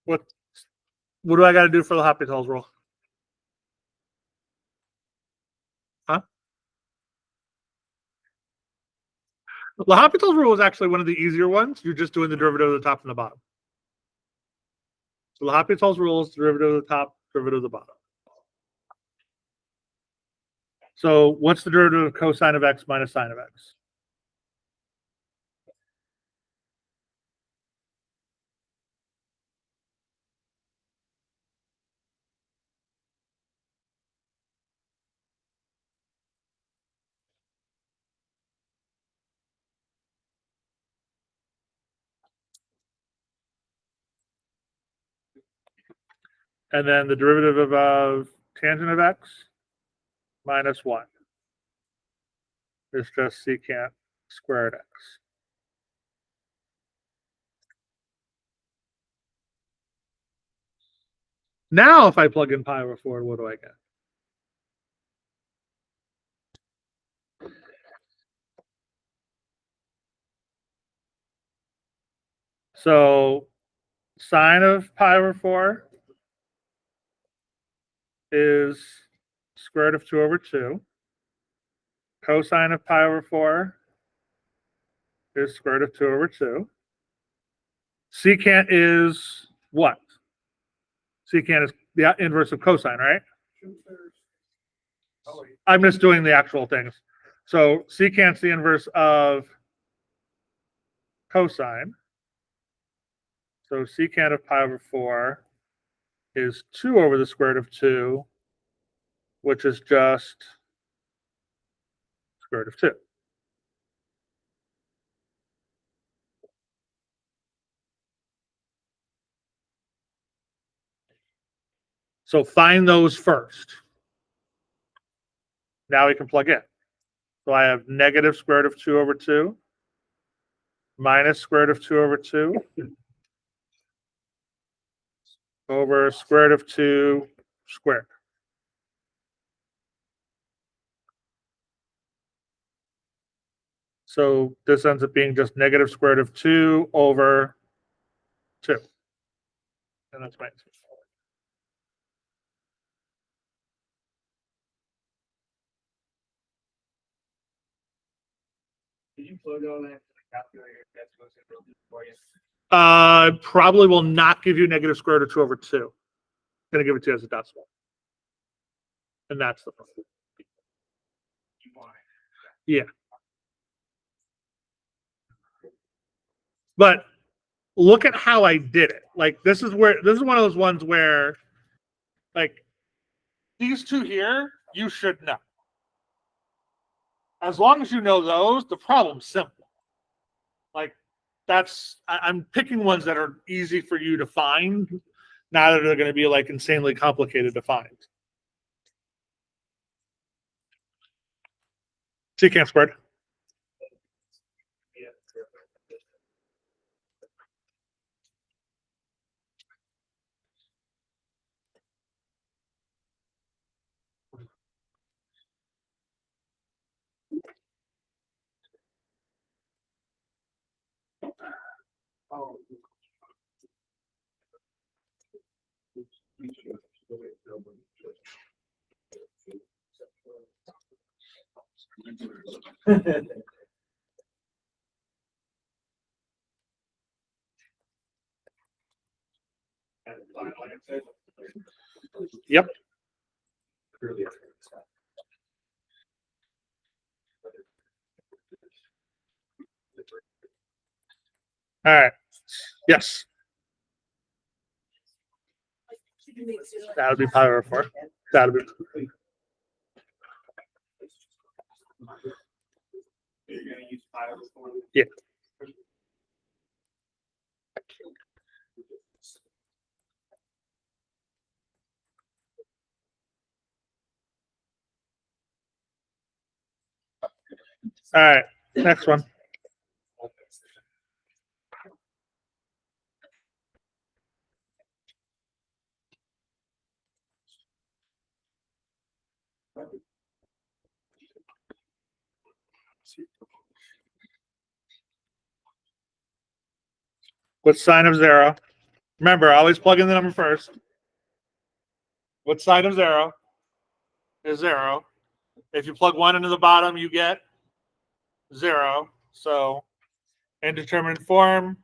Speaker 1: What do I got to do for L'Hopital's rule? Huh? L'Hopital's rule is actually one of the easier ones. You're just doing the derivative of the top and the bottom. So L'Hopital's rule is derivative of the top, derivative of the bottom. So what's the derivative of cosine of x minus sine of x? And then the derivative of tangent of x minus 1 is just secant squared x. Now, if I plug in pi over 4, what do I get? So sine of pi over 4 is square root of 2 over 2. Cosine of pi over 4 is square root of 2 over 2. Secant is what? Secant is the inverse of cosine, right? I'm just doing the actual things. So secant's the inverse of cosine. So secant of pi over 4 is 2 over the square root of 2, which is just square root of 2. So find those first. Now we can plug in. So I have negative square root of 2 over 2 minus square root of 2 over 2 over square root of 2 squared. So this ends up being just negative square root of 2 over 2. And that's my answer.
Speaker 2: Did you plug all that into the calculator? That's what's in for you.
Speaker 1: Probably will not give you negative square root of 2 over 2. It's going to give it to you as a decimal. And that's the point.
Speaker 2: You want it.
Speaker 1: Yeah. But look at how I did it. Like this is one of those ones where like these two here, you should know. As long as you know those, the problem's simple. Like I'm picking ones that are easy for you to find, not that they're going to be like insanely complicated to find. Secant squared.
Speaker 2: Yeah.
Speaker 4: Oh.
Speaker 2: And the final answer.
Speaker 1: Yep. All right. Yes. That would be pi over 4. That would be.
Speaker 2: You're gonna use pi over 4.
Speaker 1: Yeah. All right. Next one. What's sine of 0? Remember, always plug in the number first. What's sine of 0 is 0. If you plug 1 into the bottom, you get 0. So indeterminate form,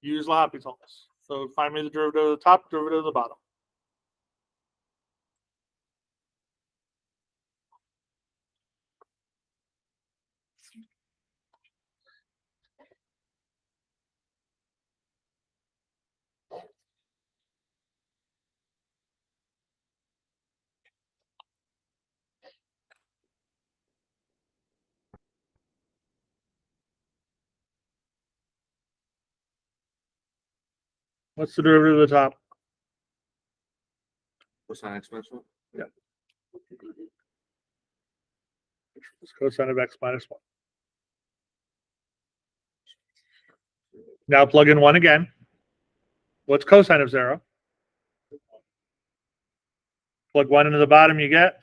Speaker 1: use L'Hopital's. So find me the derivative of the top, derivative of the bottom. What's the derivative of the top?
Speaker 3: Cosine exponential.
Speaker 1: It's cosine of x minus 1. Now plug in 1 again. What's cosine of 0? Plug 1 into the bottom, you get.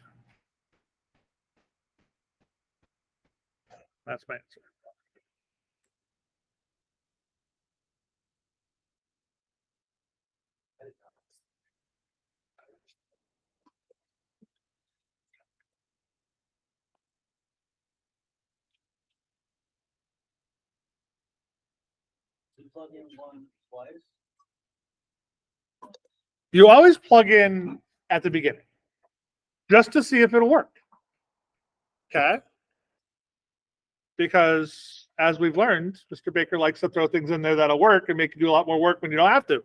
Speaker 1: That's my answer.
Speaker 2: You plug in 1 twice.
Speaker 1: You always plug in at the beginning just to see if it'll work. Okay? Because as we've learned, Mr. Baker likes to throw things in there that'll work and make you do a lot more work when you don't have to.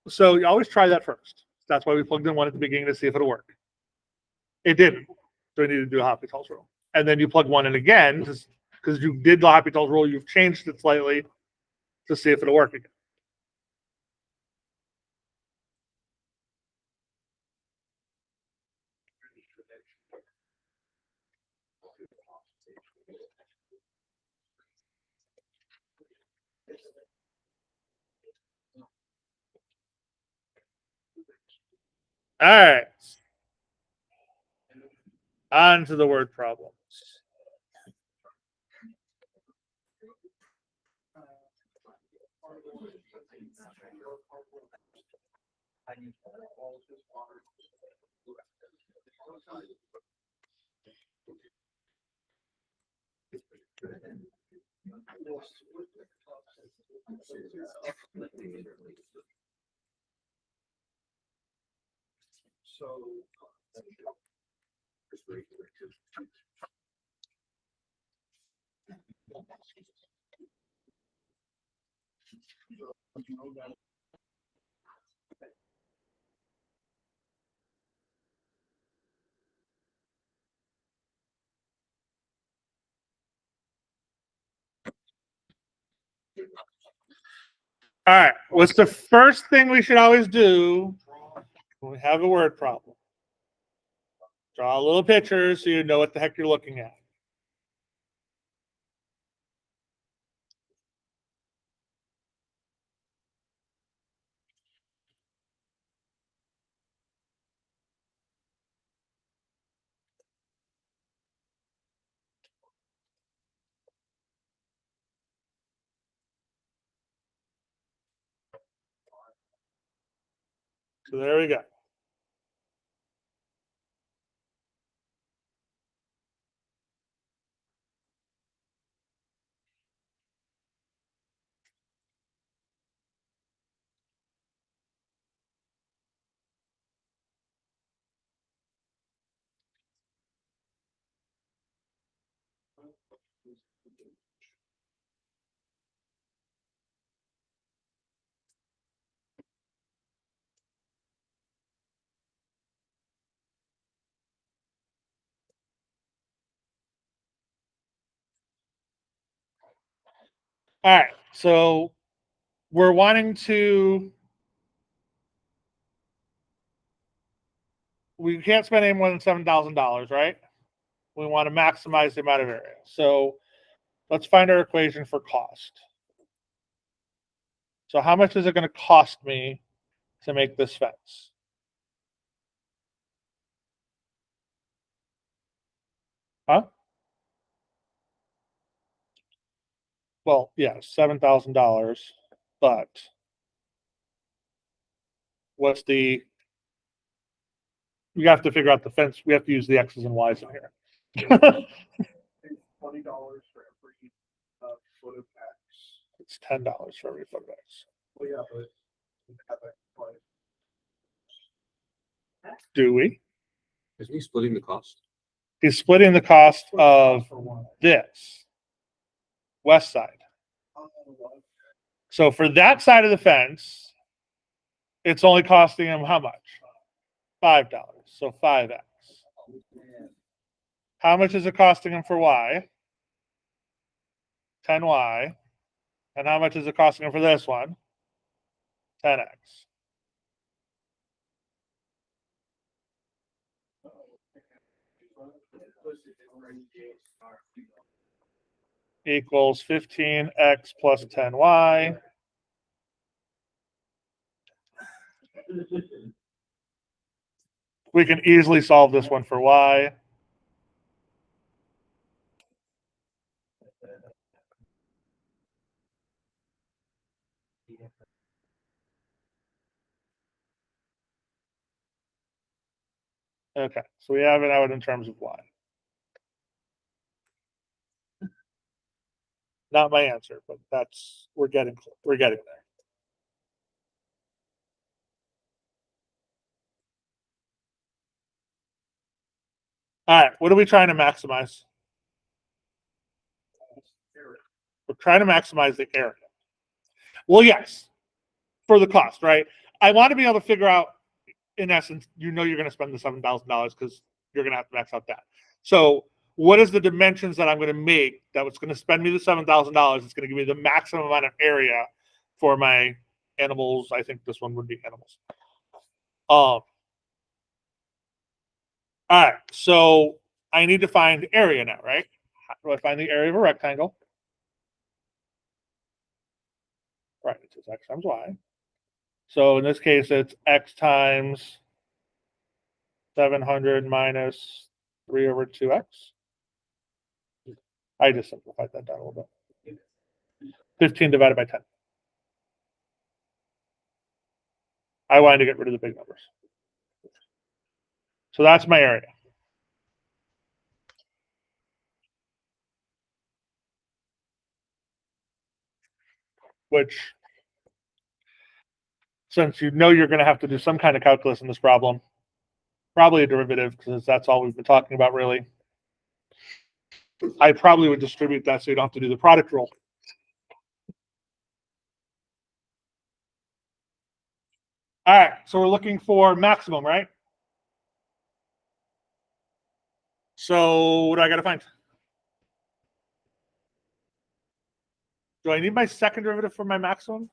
Speaker 1: So you always try that first. That's why we plugged in 1 at the beginning to see if it'll work. It didn't. So we need to do a L'Hopital's rule. And then you plug 1 in again because you did the L'Hopital's rule, you've changed it slightly. to see if it'll work again. All right. On to the word problems. All right. What's the first thing we should always do when we have a word problem? Draw a little picture so you know what the heck you're looking at. So there we go. All right. So we're wanting to. We can't spend any more than $7,000, right? We want to maximize the amount of area. So let's find our equation for cost. So how much is it going to cost me to make this fence? Huh? Well, yeah, $7,000. But what's the? We have to figure out the fence. We have to use the X's and Y's in here.
Speaker 4: $20 for every foot of X.
Speaker 1: It's $10 for every foot of X.
Speaker 4: Well, yeah, but have that price.
Speaker 1: Do we?
Speaker 3: Isn't he splitting the cost?
Speaker 1: He's splitting the cost of this west side. So for that side of the fence, it's only costing him how much? $5. So 5X. How much is it costing him for Y? 10Y. And how much is it costing him for this one? 10X. Equals 15X plus 10Y. We can easily solve this one for Y. Okay, so we have it out in terms of Y. Not my answer, but we're getting there. All right, what are we trying to maximize? We're trying to maximize the area. Well, yes, for the cost, right? I want to be able to figure out, in essence, you're going to spend the $7,000 because you're going to have to max out that. So what is the dimensions that I'm going to make that was going to spend me the $7,000? It's going to give me the maximum amount of area for my animals. I think this one would be animals. All right, so I need to find area now, right? How do I find the area of a rectangle? Right, it's just x times y. So in this case, it's x times 700 minus 3 over 2x. I just simplified that down a little bit. 15 divided by 10. I wanted to get rid of the big numbers. So that's my area. Which, since you know you're going to have to do some kind of calculus in this problem, probably a derivative, because that's all we've been talking about, really. I probably would distribute that so you don't have to do the product rule. All right, so we're looking for maximum, right? So what do I got to find? Do I need my second derivative for my maximum?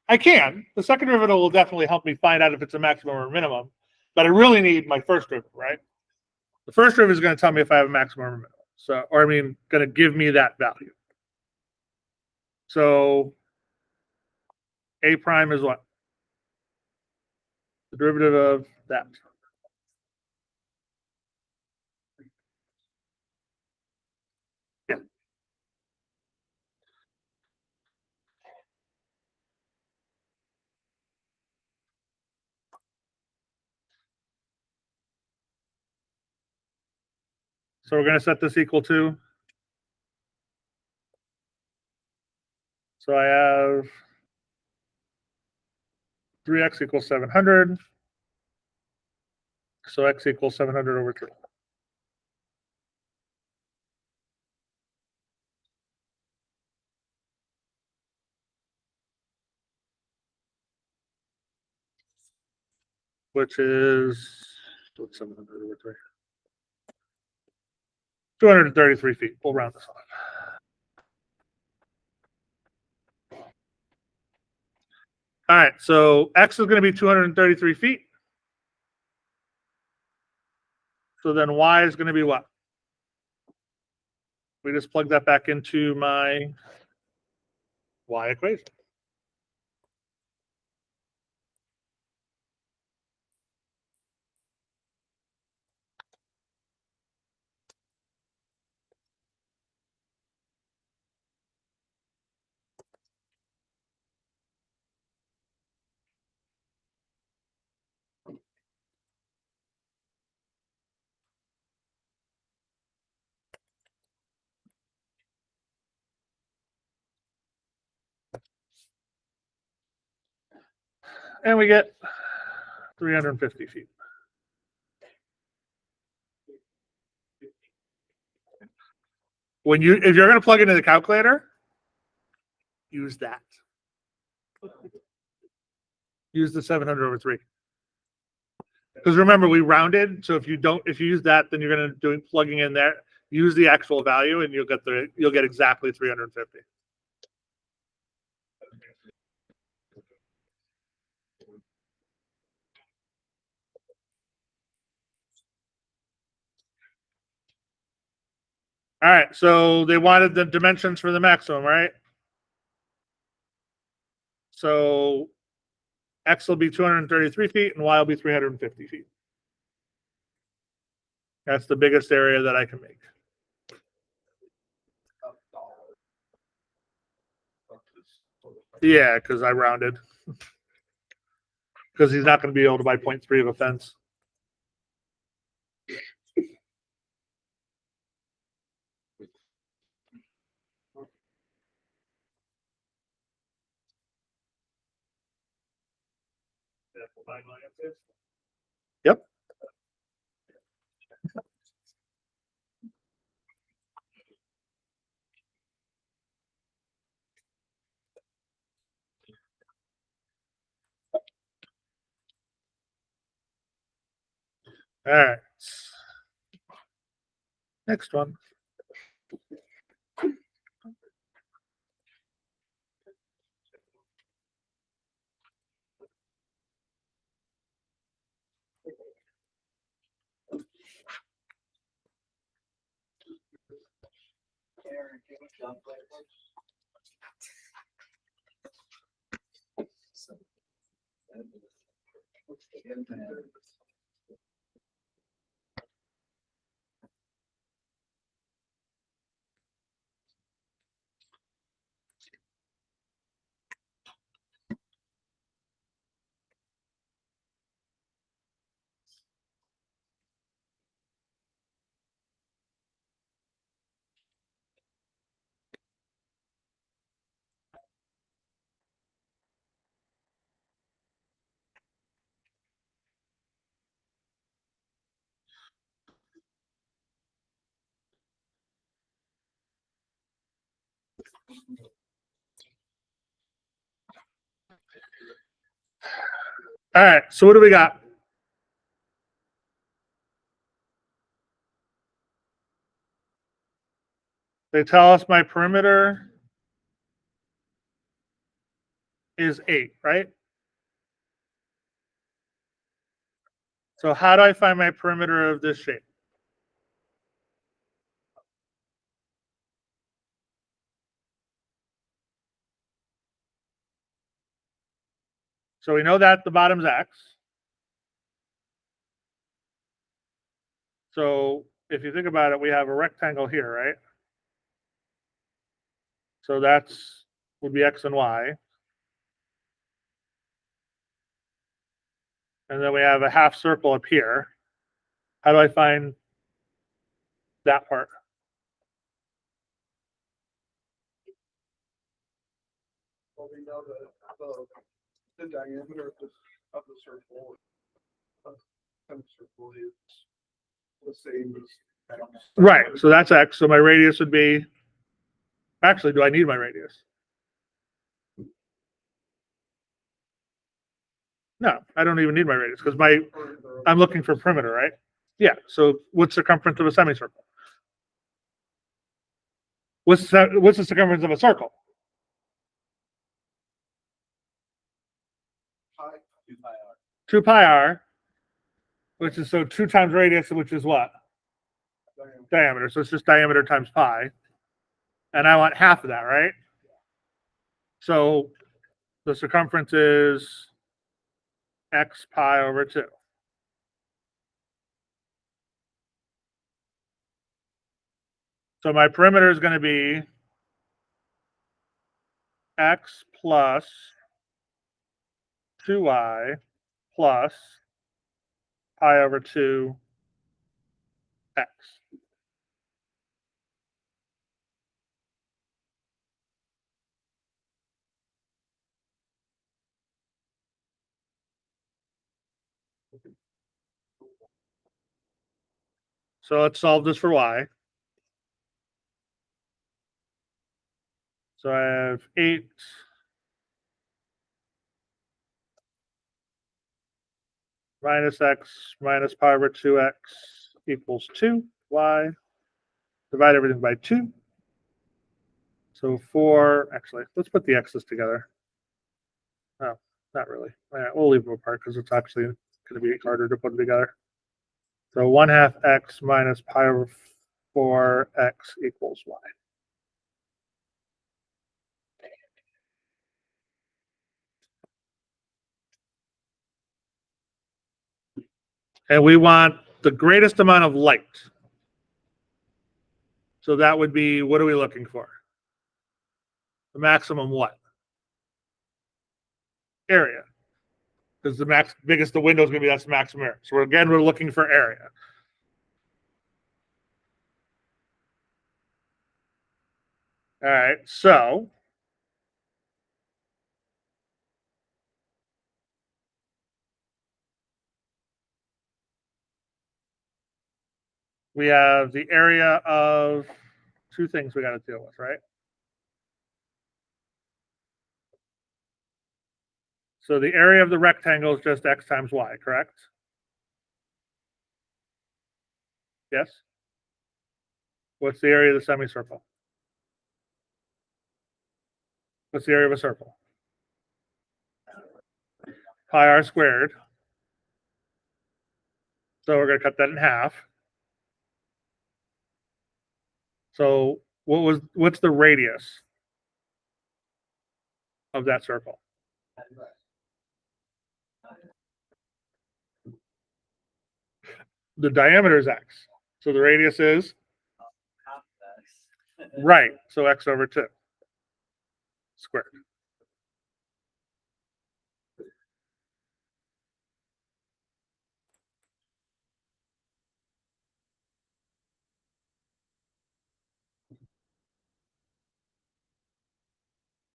Speaker 1: I can. The second derivative will definitely help me find out if it's a maximum or a minimum, but I really need my first derivative, right? The first derivative is going to tell me if I have a maximum or a minimum. So, or I mean, going to give me that value. So a prime is what? The derivative of that. Yeah. So we're going to set this equal to. So I have 3x equals 700. So x equals 700 over 3. Which is what's 700 over 3? 233 feet. We'll round this off. All right, so x is going to be 233 feet. So then y is going to be what? We just plug that back into my y equation. And we get 350 feet. If you're going to plug it into the calculator, use that. Use the 700 over 3. Because remember, we rounded. So if you use that, then you're going to do plugging in there. Use the actual value, and you'll get exactly 350. All right. So they wanted the dimensions for the maximum, right? So x will be 233 feet, and y will be 350 feet. That's the biggest area that I can make. Yeah, because I rounded. Because he's not going to be able to buy 0.3 of a fence. Yep. All right. Next one. All right, so what do we got? They tell us my perimeter is 8, right? So how do I find my perimeter of this shape? So we know that the bottom's X. So if you think about it, we have a rectangle here, right? So that's would be X and Y. And then we have a half circle up here. How do I find that part?
Speaker 4: Well, we know the diameter of the circle, semicircle is the same as.
Speaker 1: Right, so that's X. So my radius would be, actually, do I need my radius? No, I don't even need my radius because I'm looking for perimeter, right? Yeah, so what's the circumference of a semicircle? What's the circumference of a circle?
Speaker 4: Pi,
Speaker 1: 2 pi r, which is so 2 times radius, which is what? Diameter. So it's just diameter times pi. And I want half of that, right? So the circumference is x pi over 2. So my perimeter is going to be x plus 2y plus pi over 2 x. So let's solve this for y. So I have 8 minus x minus pi over 2x equals 2. Y. Divide everything by 2. So 4, actually, let's put the x's together. Oh, not really. All right, we'll leave them apart because it's actually going to be harder to put them together. So 1/2 x minus pi over 4x equals y. And we want the greatest amount of light. So that would be, what are we looking for? The maximum what? Area. Because the biggest the window is going to be, that's the maximum area. So we're looking for area. All right, so we have the area of 2 things we got to deal with, right? So the area of the rectangle is just x times y, correct? Yes? What's the area of the semicircle? What's the area of a circle? Pi r squared. So we're going to cut that in half. So what's the radius of that circle? The diameter is x. So the radius is right. So x over 2 squared.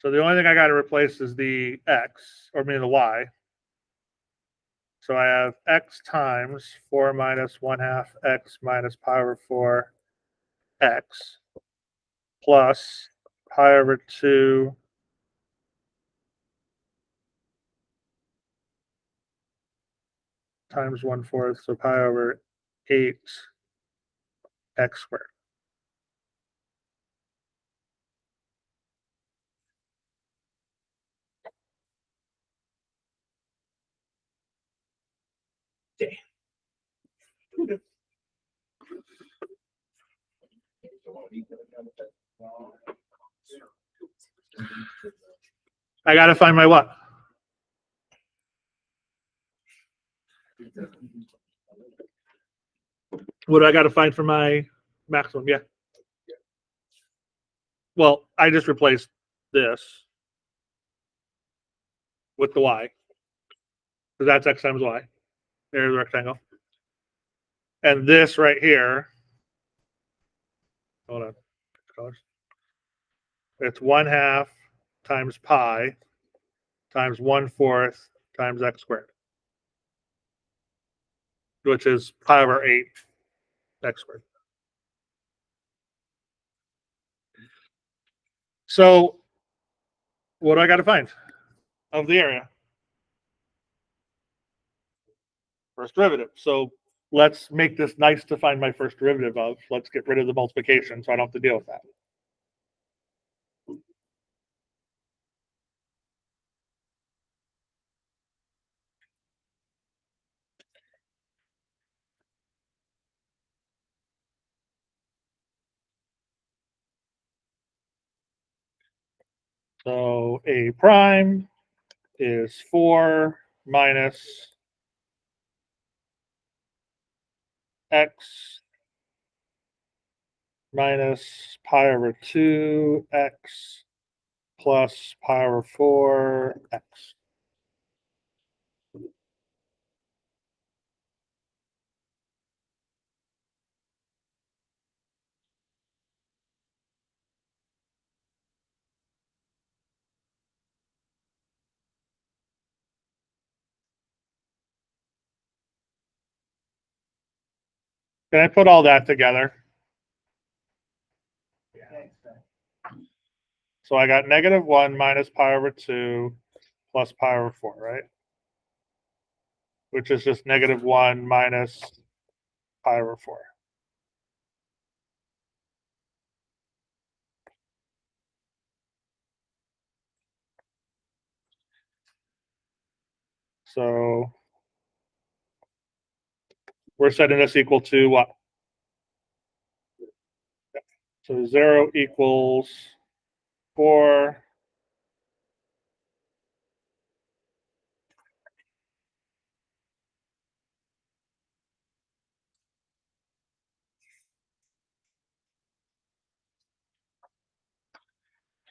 Speaker 1: So the only thing I got to replace is the x, or maybe the y. So I have x times 4 minus 1/2 x minus pi over 4 x plus pi over 2 times 1/4, so pi over 8 x squared. I got to find my what? What do I got to find for my maximum? Yeah. Well, I just replaced this with the y. So that's x times y. There's the rectangle. And this right here, hold on, colors. It's 1/2 times pi times 1/4 times x squared, which is pi over 8 x squared. So what do I got to find of the area? First derivative. So let's make this nice to find my first derivative of. Let's get rid of the multiplication so I don't have to deal with that. So a prime is 4 minus x minus pi over 2x plus pi over 4x. Can I put all that together? So I got -1 minus pi over 2 plus pi over 4, right? Which is just -1 minus pi over 4. So we're setting this equal to what? So 0 equals 4.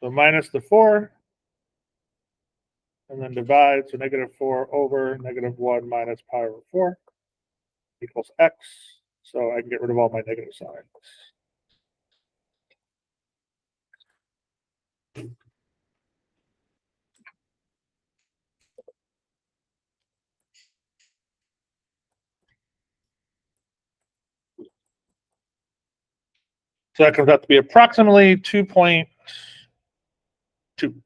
Speaker 1: So minus the 4, and then divide. So -4 over -1 minus pi over 4 equals x. So I can get rid of all my negative signs. So that comes out to be approximately 2.2.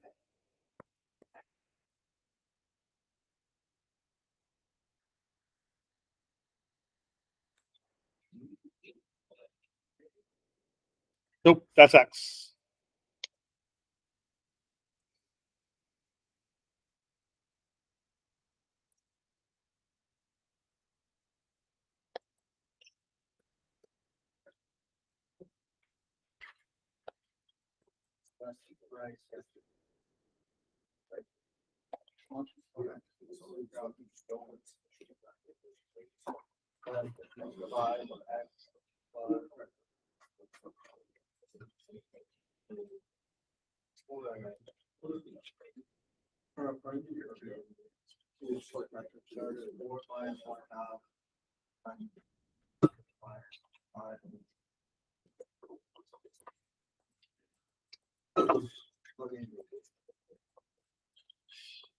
Speaker 1: Nope, that's x.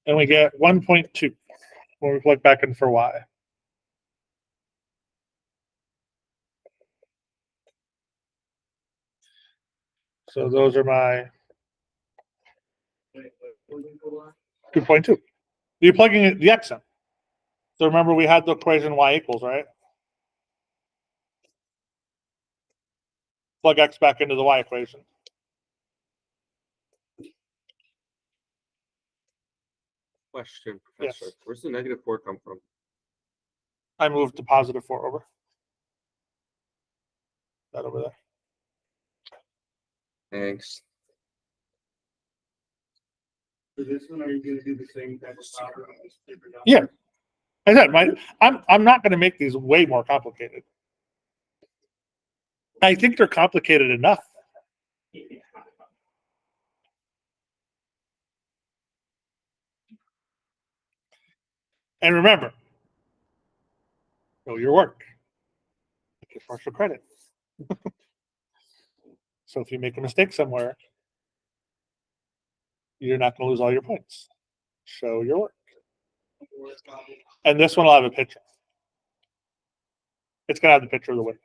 Speaker 1: And we get 1.2 when we plug back in for y. So those are my 2.2. You're plugging the x in. So remember we had the equation y equals, right? Plug x back into the y equation.
Speaker 3: Question,
Speaker 1: Yes.
Speaker 3: Professor. Where's the -4 come from?
Speaker 1: I moved to +4 over. That over there.
Speaker 3: Thanks.
Speaker 4: For this one, are you gonna do the same type of problem?
Speaker 1: Yeah. I said, I'm not going to make these way more complicated. I think they're complicated enough. And remember, know your work. Get partial credit. So if you make a mistake somewhere, you're not going to lose all your points. Show your work. And this one will have a picture. It's going to have the picture of the window.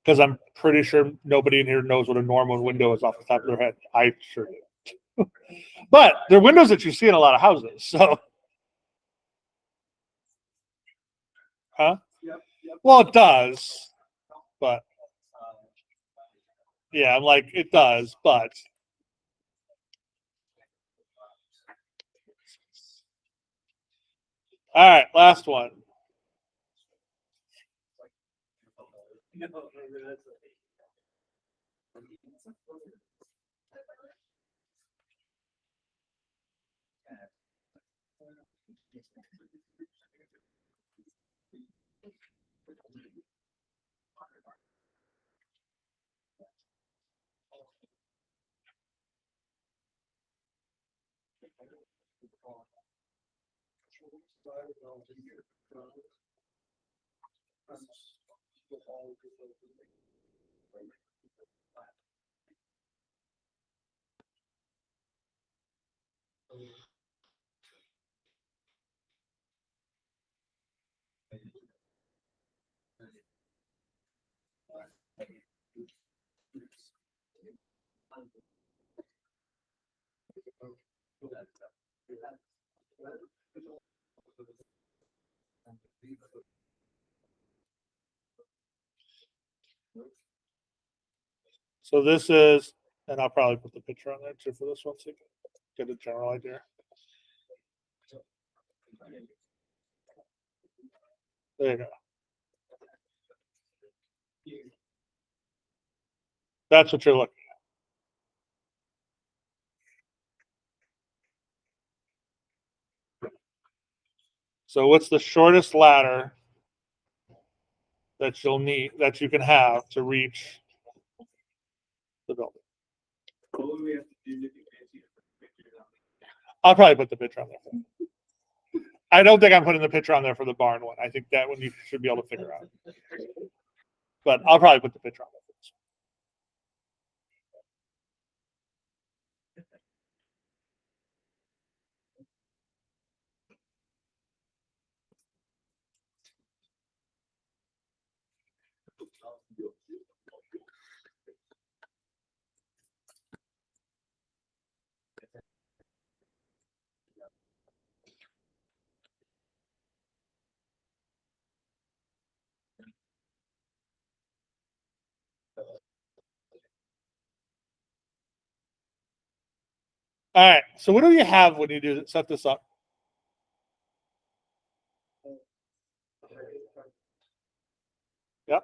Speaker 1: Because I'm pretty sure nobody in here knows what a normal window is off the top of their head. I sure do. But they're windows that you see in a lot of houses. So, huh? Well, it does. But, yeah, I'm like, it does. But, all right, last one. So this is, and I'll probably put the picture on there too for this one so you can get a general idea. There you go. That's what you're looking at. So what's the shortest ladder that you'll need, that you can have to reach the building? I'll probably put the picture on there. I don't think I'm putting the picture on there for the barn one. I think that one you should be able to figure out. But I'll probably put the picture on there. All right. So what do you have when you do set this up? Yep.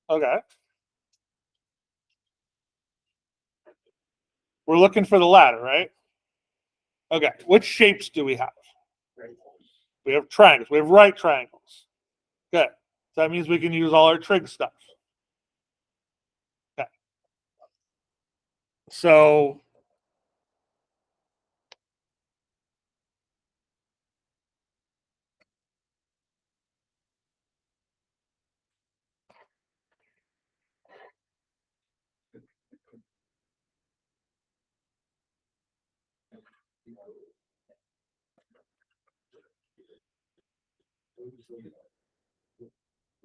Speaker 1: Okay. We're looking for the ladder, right? Okay. Which shapes do we have? We have triangles. We have right triangles. Good. So that means we can use all our trig stuff. Okay. So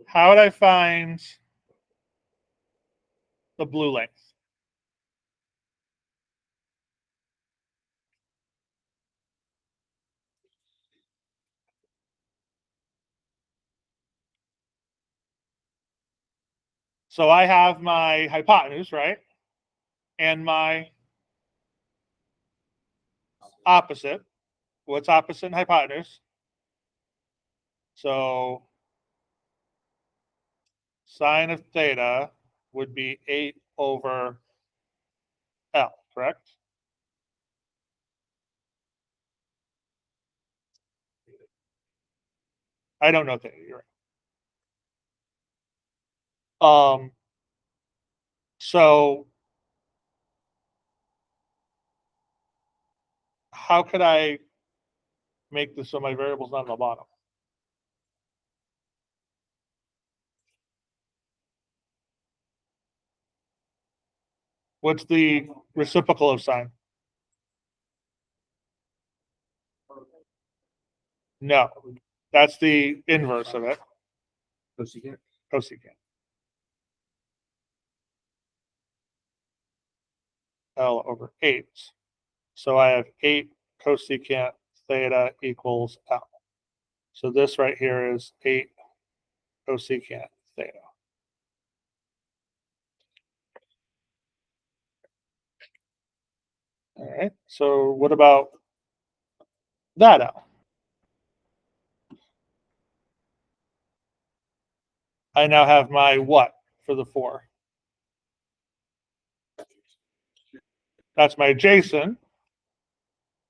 Speaker 1: how would I find the blue length? So I have my hypotenuse, right? And my opposite. What's opposite and hypotenuse? So sine of theta would be 8 over L, correct? I don't know theta, you're right. So how could I make this so my variable's not on the bottom? What's the reciprocal of sine? No, that's the inverse of it,
Speaker 3: Cosecant.
Speaker 1: cosecant. L over 8. So I have 8 cosecant theta equals L. So this right here is 8 cosecant theta. All right. So what about that L? I now have my what for the 4? That's my adjacent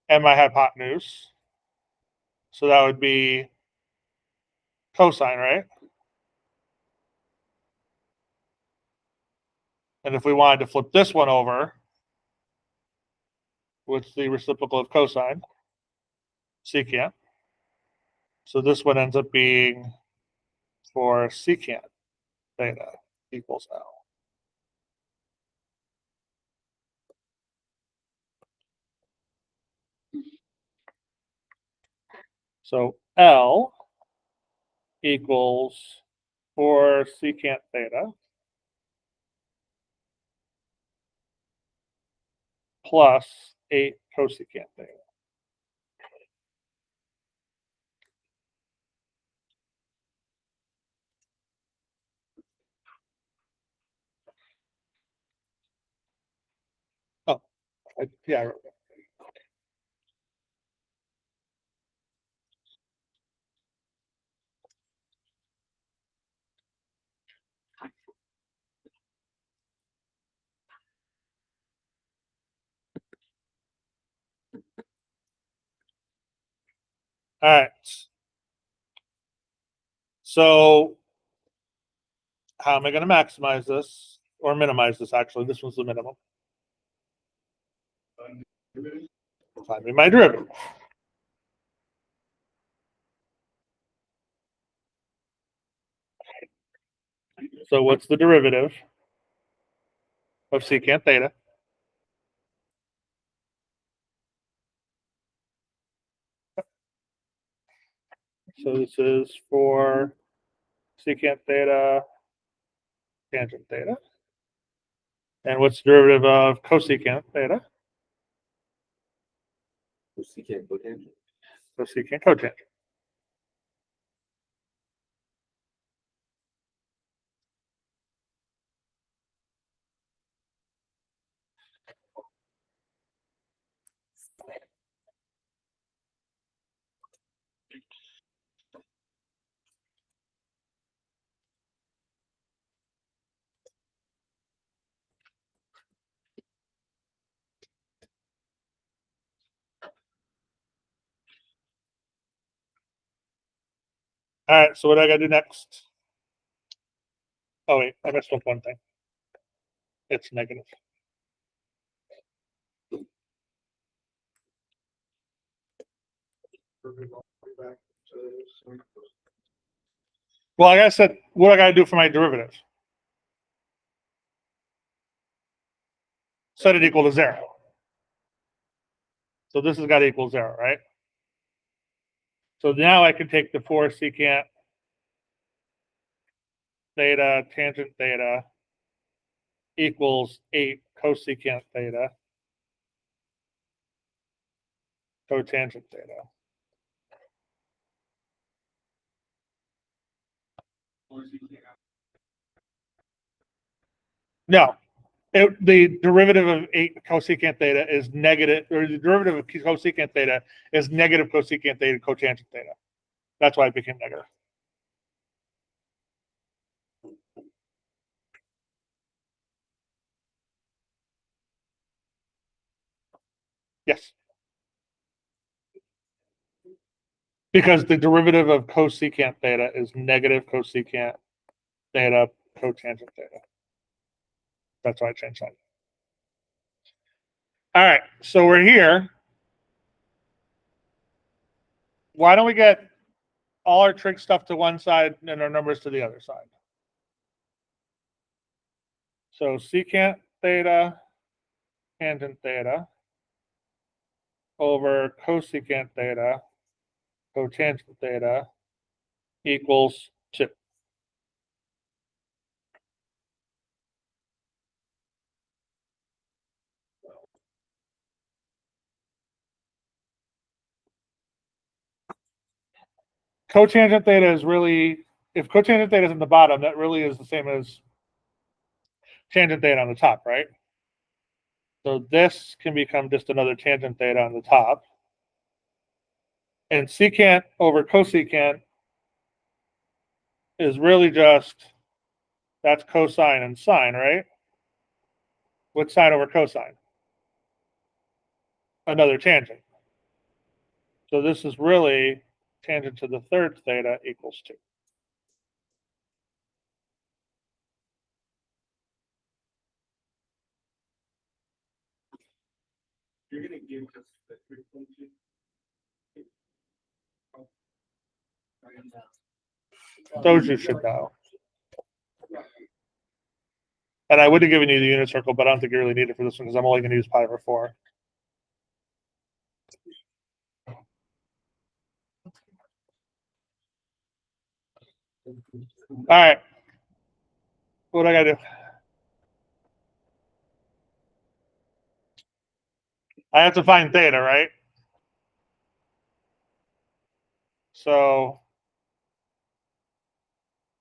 Speaker 1: and my hypotenuse. So that would be cosine, right? And if we wanted to flip this one over, what's the reciprocal of cosine? Secant. So this one ends up being for secant theta equals L. So L equals 4 secant theta plus 8 cosecant theta. Oh, yeah. I wrote that. All right. So how am I going to maximize this or minimize this? Actually, this one's the minimum. Find me my derivative. So what's the derivative of secant theta? So this is for secant theta tangent theta. And what's the derivative of cosecant theta?
Speaker 3: Cosecant, cotangent.
Speaker 1: Cosecant cotangent. All right, so what do I gotta do next? Oh wait, I messed up one thing. It's negative. Well, like I said, what I gotta do for my derivative? Set it equal to 0. So this has got to equal 0, right? So now I can take the 4 secant theta tangent theta equals 8 cosecant theta cotangent theta. No, the derivative of 8 cosecant theta is negative, or the derivative of cosecant theta is negative cosecant theta cotangent theta. That's why it became negative. Yes. Because the derivative of cosecant theta is negative cosecant theta cotangent theta. That's why I changed that. All right, so we're here. Why don't we get all our trig stuff to one side and our numbers to the other side? So secant theta tangent theta over cosecant theta cotangent theta equals 2. Cotangent theta is really, if cotangent theta is in the bottom, that really is the same as tangent theta on the top, right? So this can become just another tangent theta on the top. And secant over cosecant is really just, that's cosine and sine, right? What's sine over cosine? Another tangent. So this is really tangent to the third theta equals 2.
Speaker 4: You're gonna give us the frequency.
Speaker 1: Those you should know. And I would have given you the unit circle, but I don't think you really need it for this one because I'm only going to use pi over 4. All right. What do I got to do? I have to find theta, right? So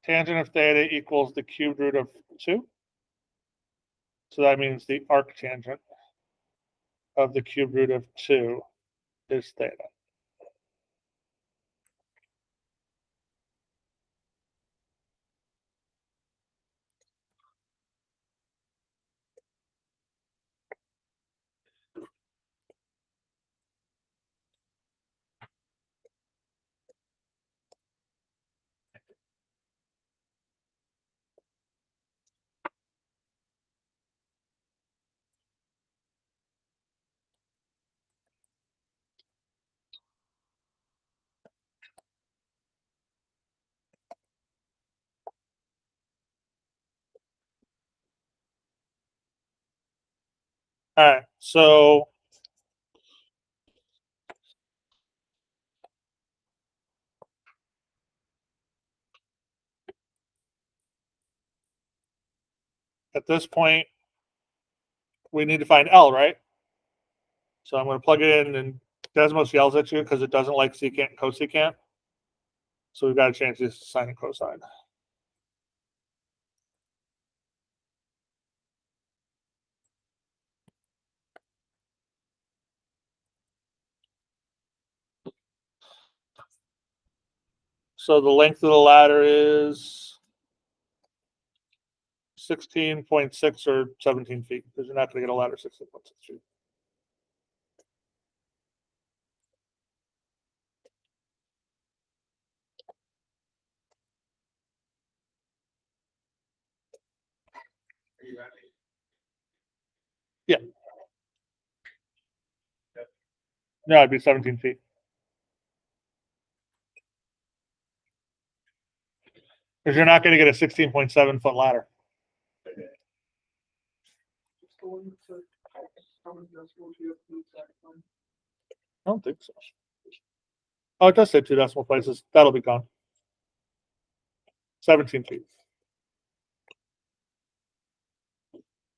Speaker 1: tangent of theta equals the cubed root of 2. So that means the arctangent of the cubed root of 2 is theta. All right. So at this point, we need to find L, right? So I'm going to plug it in, and Desmos yells at you because it doesn't like secant and cosecant. So we've got to change this to sine and cosine. So the length of the ladder is 16.6 or 17 feet because you're not going to get a ladder 16.6 feet. No, it'd be 17 feet. Because you're not going to get a 16.7 foot ladder.
Speaker 4: Just the one that said, how many decibels you have to exact one.
Speaker 1: I don't think so. Oh, it does say 2 decimal places. That'll be gone. 17 feet.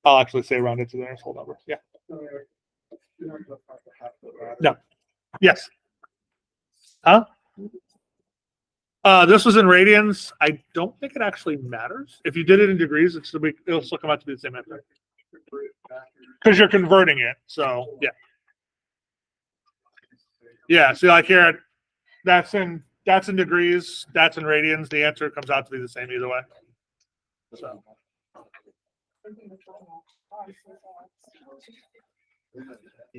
Speaker 1: I'll actually say round it to the nearest whole number. Yeah.
Speaker 4: No, you're not gonna have to have the ladder.
Speaker 1: No. Yes. Huh? This was in radians. I don't think it actually matters. If you did it in degrees, it'll still come out to be the same answer. Because you're converting it. So yeah. Yeah. See, like here, that's in degrees, that's in radians. The answer comes out to be the same either way. So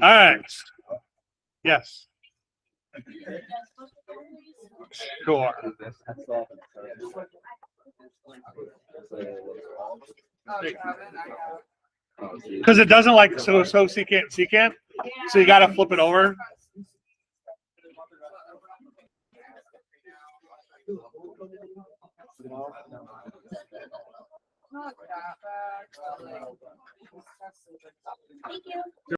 Speaker 1: all right. Yes. Sure. Because it doesn't like so secant. So you got to flip it over.
Speaker 5: Not that bad. Thank you.